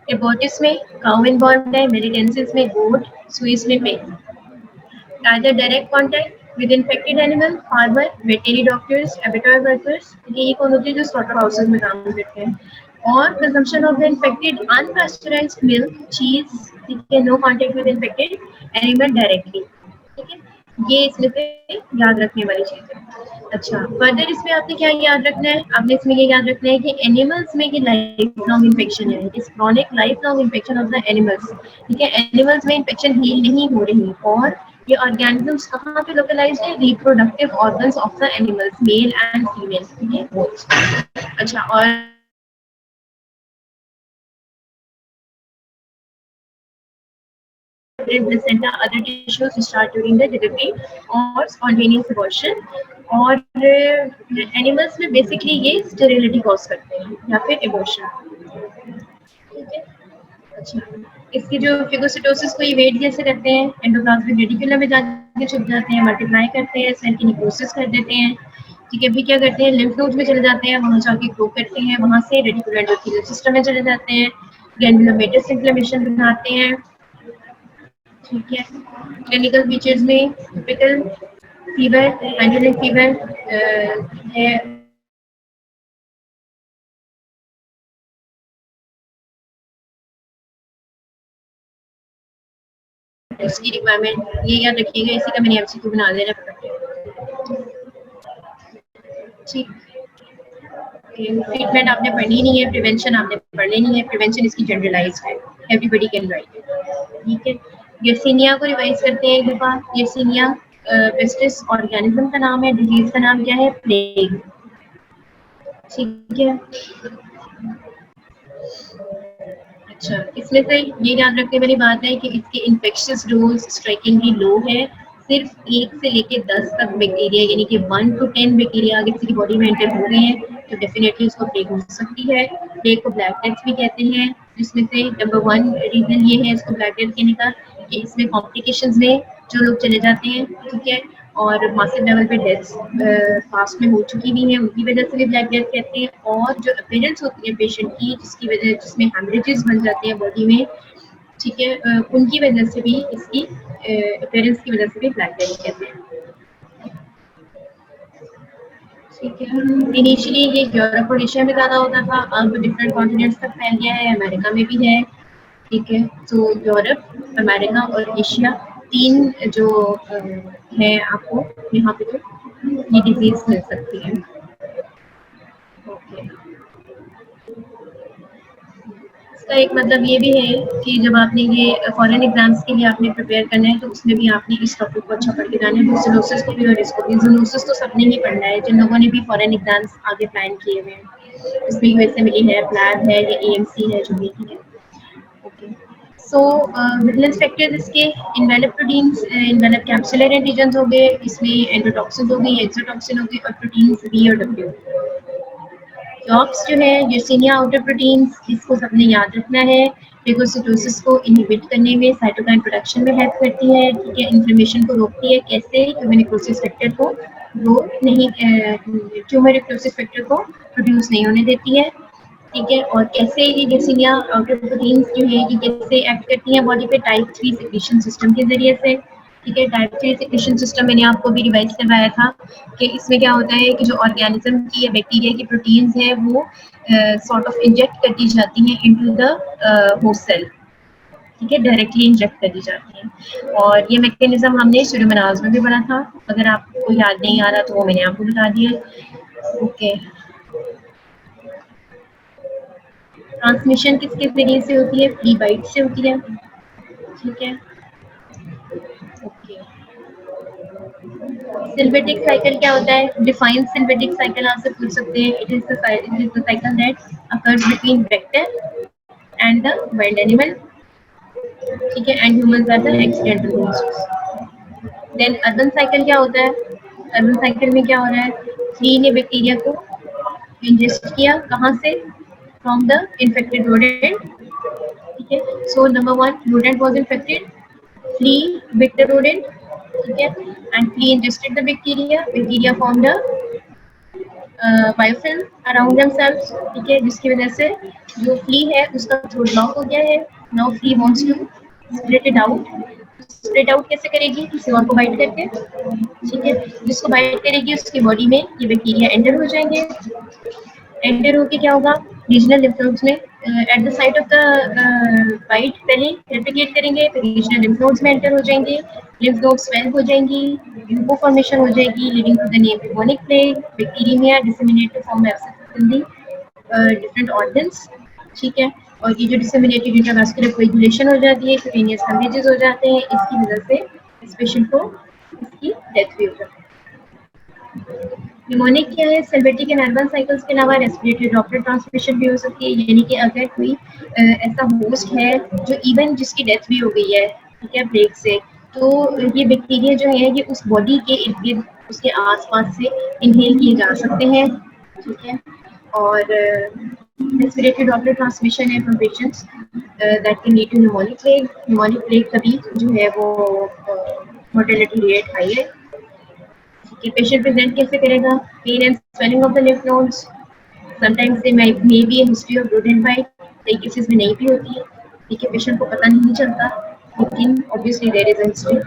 Abortus में cow involved है, Meditensis में goat, Swiss में pig. Either direct contact with infected animal, farmer, veterinary doctors, abattoir workers. ये कौन होते हैं जो slaughter houses में काम करते हैं. और consumption of the infected unpasteurized milk, cheese. ठीक है. No contact with infected animal directly. ठीक है. ये इसमें से याद रखने वाली चीज है. अच्छा, फर्दर इसमें आपने क्या याद रखना है. आपने इसमें ये याद रखना है कि एनिमल्स में ये लाइफ लॉन्ग इन्फेक्शन है. इस chronic life long infection of the animals. ठीक है. एनिमल्स में इन्फेक्शन हील नहीं हो रही और ये ऑर्गेनिजम्स कहाँ पे लोकलाइज्ड है. Reproductive organs of the animals, male and female. ठीक है. बोथ. अच्छा. और placenta, other tissues start during the delivery or spontaneous abortion. और एनिमल्स में बेसिकली ये स्टेरिलिटी कॉज करते हैं या फिर एबॉर्शन. ठीक है. अच्छा. इसकी जो फिगोसिटोसिस को इवेट कैसे करते हैं. एंडोप्लाज्मिक रेटिकुलम में जाके छुप जाते हैं, मल्टीप्लाई करते हैं, सेल की निक्रोसिस कर देते हैं. ठीक है. फिर क्या करते हैं, लिम्फ नोड्स में चले जाते हैं, वहाँ जाके ग्रो करते हैं, वहाँ से रेटिकुलर एंडोथेलियल सिस्टम में चले जाते हैं, ग्रैन्युलोमेटस इन्फ्लेमेशन बनाते हैं. ठीक है. क्लिनिकल फीचर्स में टिपिकल फीवर, एंजुलिन फीवर है. इसकी रिक्वायरमेंट ये याद रखिएगा. इसी का मैंने एमसीक्यू बना देना पड़ता. ठीक. ट्रीटमेंट आपने पढ़नी नहीं है, प्रिवेंशन आपने पढ़नी नहीं है. प्रिवेंशन इसकी जनरलाइज है, एवरीबडी कैन राइट इट. ठीक है. yersinia को रिवाइज करते हैं एक दफा. yersinia पेस्टिस ऑर्गेनिज्म का नाम है. डिजीज का नाम क्या है, प्लेग. ठीक है. अच्छा. इसमें से ये याद रखने वाली बात है कि इसके इन्फेक्शियस डोज स्ट्राइकिंगली लो है. सिर्फ 1 से लेके 10 तक बैक्टीरिया यानी कि 1 to 10 बैक्टीरिया अगर किसी की बॉडी में एंटर हो गए हैं तो डेफिनेटली उसको प्लेग हो सकती है। प्लेग को ब्लैक डेथ भी कहते हैं, जिसमें से नंबर 1 रीजन ये है इसको ब्लैक डेथ कहने का कि इसमें कॉम्प्लिकेशंस में जो लोग चले जाते हैं, ठीक है, और मासिव लेवल पे डेथ्स पास्ट में हो चुकी भी हैं, उनकी वजह से भी ब्लैक डेथ कहते हैं। और जो अपीयरेंस होती है पेशेंट की जिसमें हेमरेजेस बन जाते हैं बॉडी में, ठीक है, उनकी वजह से भी इसकी अपीयरेंस की वजह से भी ब्लैक डेथ कहते हैं। ठीक है, इनिशियली ये यूरोप और एशिया में ज़्यादा होता था, अब डिफरेंट कॉन्टिनेंट्स तक फैल गया है, अमेरिका में भी है। ठीक है, तो यूरोप, अमेरिका और एशिया 3 जो है आपको यहाँ पे जो ये डिजीज मिल सकती है। ओके, इसका एक मतलब ये भी है कि जब आपने ये फॉरेन एग्जाम्स के लिए आपने प्रिपेयर करना है तो उसमें भी आपने इस टॉपिक को अच्छा पढ़ के जाना है, ब्रुसेलोसिस को भी और इसको भी। ज़ूनोसिस तो सबने ही पढ़ना है जिन लोगों ने भी फॉरेन एग्जाम्स आगे प्लान किए हुए हैं। इसमें यूएसए मिली है, प्लान है, या एएमसी है जो भी है। ओके, सो विजिलेंस फैक्टर्स इसके envelope proteins, envelope capsular antigens हो गए, इसमें एंडोटॉक्सिन हो गई, एक्सोटॉक्सिन हो गई, और प्रोटीन्स बी और डब्ल्यू। जॉब्स जो है यर्सिनिया आउटर प्रोटीन्स, इसको सबने याद रखना है। फेगोसाइटोसिस को इनहिबिट करने में, साइटोकाइन प्रोडक्शन में हेल्प करती है, ठीक है, इन्फ्लेमेशन को रोकती है। कैसे? ट्यूमर नेक्रोसिस फैक्टर को वो नहीं ट्यूमर नेक्रोसिस फैक्टर को प्रोड्यूस नहीं होने देती है, ठीक है। और कैसे ये यर्सिनिया आउटर प्रोटीन्स जो है ये कैसे एक्ट करती हैं बॉडी पे? टाइप 3 सिक्रीशन सिस्टम के जरिए से, ठीक है। टाइप 3 सिक्रीशन सिस्टम मैंने आपको भी रिवाइज करवाया था कि इसमें क्या होता है कि जो ऑर्गेनिज्म की या बैक्टीरिया की प्रोटीन्स है वो सॉर्ट ऑफ इंजेक्ट कर दी जाती हैं इनटू द होस्ट सेल, ठीक है, डायरेक्टली इंजेक्ट कर दी जाती हैं। और ये मैकेनिज्म हमने सूडोमोनास में भी पढ़ा था, अगर आपको याद नहीं आ रहा तो वो मैंने आपको बता दिया। ओके, ट्रांसमिशन किसके जरिए से होती है? फ्ली बाइट से होती है, ठीक है। ओके, सिल्वेटिक साइकिल क्या होता है? डिफाइन सिल्वेटिक साइकिल आप सब पूछ सकते हैं। It is the cycle that occurs between vector and the wild animal, ठीक है, and humans are the accidental hosts. Then urban cycle क्या होता है? अर्बन साइकिल में क्या हो रहा है? फ्ली ने बैक्टीरिया को इंजेस्ट किया, कहाँ से? फ्रॉम द इन्फेक्टेड रोडेंट, ठीक है। So number 1 rodent was infected, flea bit the rodent, ठीक है, and flea ingested the bacteria formed a biofilm around themselves, ठीक है, जिसकी वजह से जो flea है उसका थ्रोट ब्लॉक हो गया है। now flea wants to split it out, split out कैसे करेगी? किसी और को बाइट करके, ठीक है, जिसको बाइट करेगी उसकी बॉडी में ये बैक्टीरिया एंटर हो जाएंगे। एंटर होके क्या होगा? रीजनल लिम्फ नोड्स में at the site of the bite पहले रेप्लिकेट करेंगे, फिर रीजनल लिम्फ नोड्स में एंटर हो जाएंगे, लिम्फ नोड्स स्वेल हो जाएंगी, ल्यूको फॉर्मेशन हो जाएगी, leading to the name bubonic plague, bacteria disseminate to form abscesses in the different organs, ठीक है। और ये जो डिसेमिनेटेड इंट्रावास्कुलर कोएगुलेशन हो जाती है, क्यूटेनियस हेमरेजेस हो जाते हैं, इसकी वजह से इस पेशेंट को इसकी डेथ भी हो जाती है। निमोनिक क्या है? सिल्वेटिक एंड अर्बन साइकिल्स के अलावा रेस्पिरेटरी ड्रॉपलेट ट्रांसमिशन भी हो सकती है, यानी कि अगर कोई ऐसा होस्ट है जो इवन जिसकी डेथ भी हो गई है, ठीक है, प्लेग से, तो ये बैक्टीरिया जो है ये उस बॉडी के इर्द गिर्द उसके आसपास से इनहेल किए जा सकते हैं, ठीक है। और रेस्पिरेटरी ड्रॉपलेट ट्रांसमिशन है from patients that can lead to pneumonic plague. Pneumonic plague कभी जो है वो मोर्टेलिटी रेट हाई है, कि पेशेंट प्रेजेंट कैसे करेगा? Pain and swelling of the lymph nodes, sometimes they may be a history of rodent bite, कई cases में नहीं भी होती है, ठीक है, पेशेंट को पता नहीं चलता, लेकिन obviously there is a history,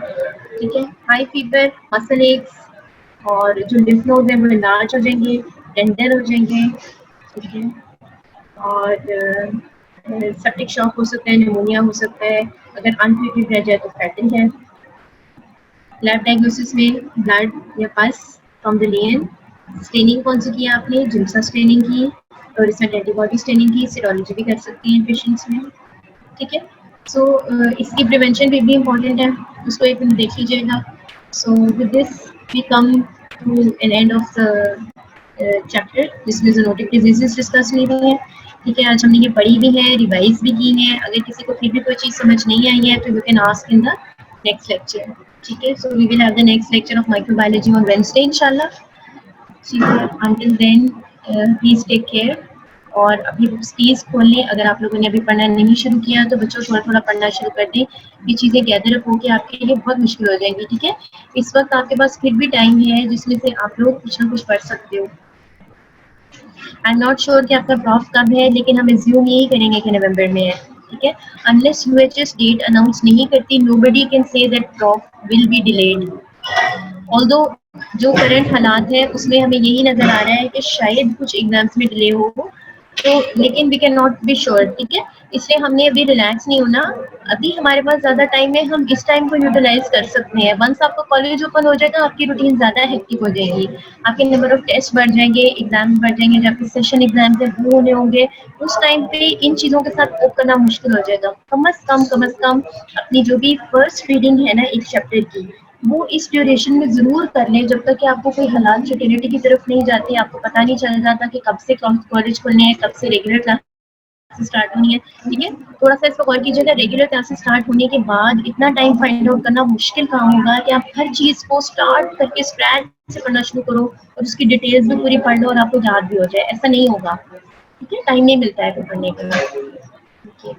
ठीक है। हाई फीवर, मसल एक्स, और जो लिम्फ नोड्स हैं वो एनलार्ज हो जाएंगे, टेंडर हो जाएंगे, ठीक है। और सेप्टिक शॉक हो सकता है, निमोनिया हो सकता है, अगर अनट्रीटेड रह जाए तो फैटिंग है। लैब डायग्नोसिस में ब्लड या पस फ्रॉम द लेन, स्टेनिंग कौन सी की आपने? जिम्सा स्टेनिंग की, और इसमें एंटीबॉडी स्टेनिंग की, सीरोलॉजी भी कर सकती हैं पेशेंट्स में, ठीक है। सो इसकी प्रिवेंशन भी इम्पोर्टेंट है, उसको एक मिनट देख लीजिएगा। So with this we come to an end of the chapter जिसमें ज़ूनोटिक डिजीजेस डिस्कस हुई हुई हैं, ठीक है। आज हमने ये पढ़ी भी है, रिवाइज भी की है। अगर किसी को फिर भी कोई चीज़ समझ नहीं आई है तो you can ask in the next lecture, ठीक है? So we will have the next lecture of microbiology on Wednesday इंशाल्लाह। ठीक है, until then please take care. और अपनी बुक्स प्लीज खोल लें। अगर आप लोगों ने अभी पढ़ना नहीं शुरू किया तो बच्चों थोड़ा थोड़ा पढ़ना शुरू कर दें। ये चीज़ें गैदर अप होकर आपके लिए बहुत मुश्किल हो जाएंगी, ठीक है? इस वक्त आपके पास फिर भी टाइम है जिसमें से आप लोग कुछ ना कुछ पढ़ सकते हो। आई एम नॉट श्योर कि आपका प्रॉफ कब है, लेकिन हम एज्यूम यही करेंगे कि नवंबर में है, ठीक है? अनलेस यूएचएस डेट अनाउंस नहीं करती, nobody can say that prof will be delayed. Although जो करंट हालात है उसमें हमें यही नज़र आ रहा है कि शायद कुछ एग्जाम्स में डिले हो, तो लेकिन we can not be sure, ठीक है? इसलिए हमने अभी रिलैक्स नहीं होना। अभी हमारे पास ज़्यादा टाइम है, हम इस टाइम को यूटिलाइज कर सकते हैं। वंस आपका कॉलेज ओपन हो जाएगा, आपकी रूटीन ज़्यादा हेक्टिक हो जाएगी, आपके नंबर ऑफ टेस्ट बढ़ जाएंगे, एग्जाम बढ़ जाएंगे, जो आपके सेशन एग्जाम है वो होने होंगे। उस टाइम पे इन चीज़ों के साथ कोप करना मुश्किल हो जाएगा। कम अज़ कम अपनी जो भी फर्स्ट रीडिंग है ना एक चैप्टर की, वो इस ड्यूरेशन में ज़रूर कर लें, जब तक कि आपको कोई हालात फर्टिलिटी की तरफ नहीं जाते, आपको पता नहीं चल जाता कि कब से कॉलेज खुलने हैं, कब से रेगुलर क्लासेस स्टार्ट होनी है, ठीक है? थोड़ा सा इसको गौर कीजिएगा। रेगुलर क्लासेस स्टार्ट होने के बाद इतना टाइम फाइंड आउट करना मुश्किल काम होगा कि आप हर चीज़ को स्टार्ट करके स्क्रैच से पढ़ना शुरू करो और उसकी डिटेल्स भी पूरी पढ़ लो और आपको याद भी हो जाए। ऐसा नहीं होगा, ठीक है? टाइम नहीं मिलता है फिर पढ़ने का। Okay,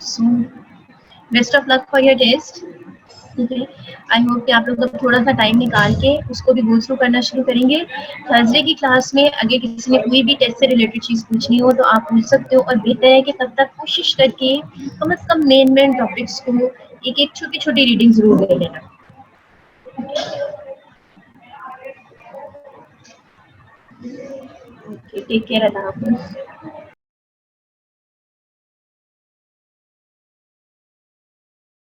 so best of luck for your test, ठीक है? आई होप कि आप लोग अब थोड़ा सा टाइम निकाल के उसको भी गो थ्रू करना शुरू करेंगे। थर्सडे की क्लास में अगर किसी ने कोई भी टेस्ट से रिलेटेड चीज़ पूछनी हो तो आप पूछ सकते हो, और बेहतर है कि तब तक कोशिश करके कम से कम मेन टॉपिक्स को एक एक छोटी छोटी रीडिंग जरूर ले लेना। ओके, टेक केयर, अल्लाह हाफिज़।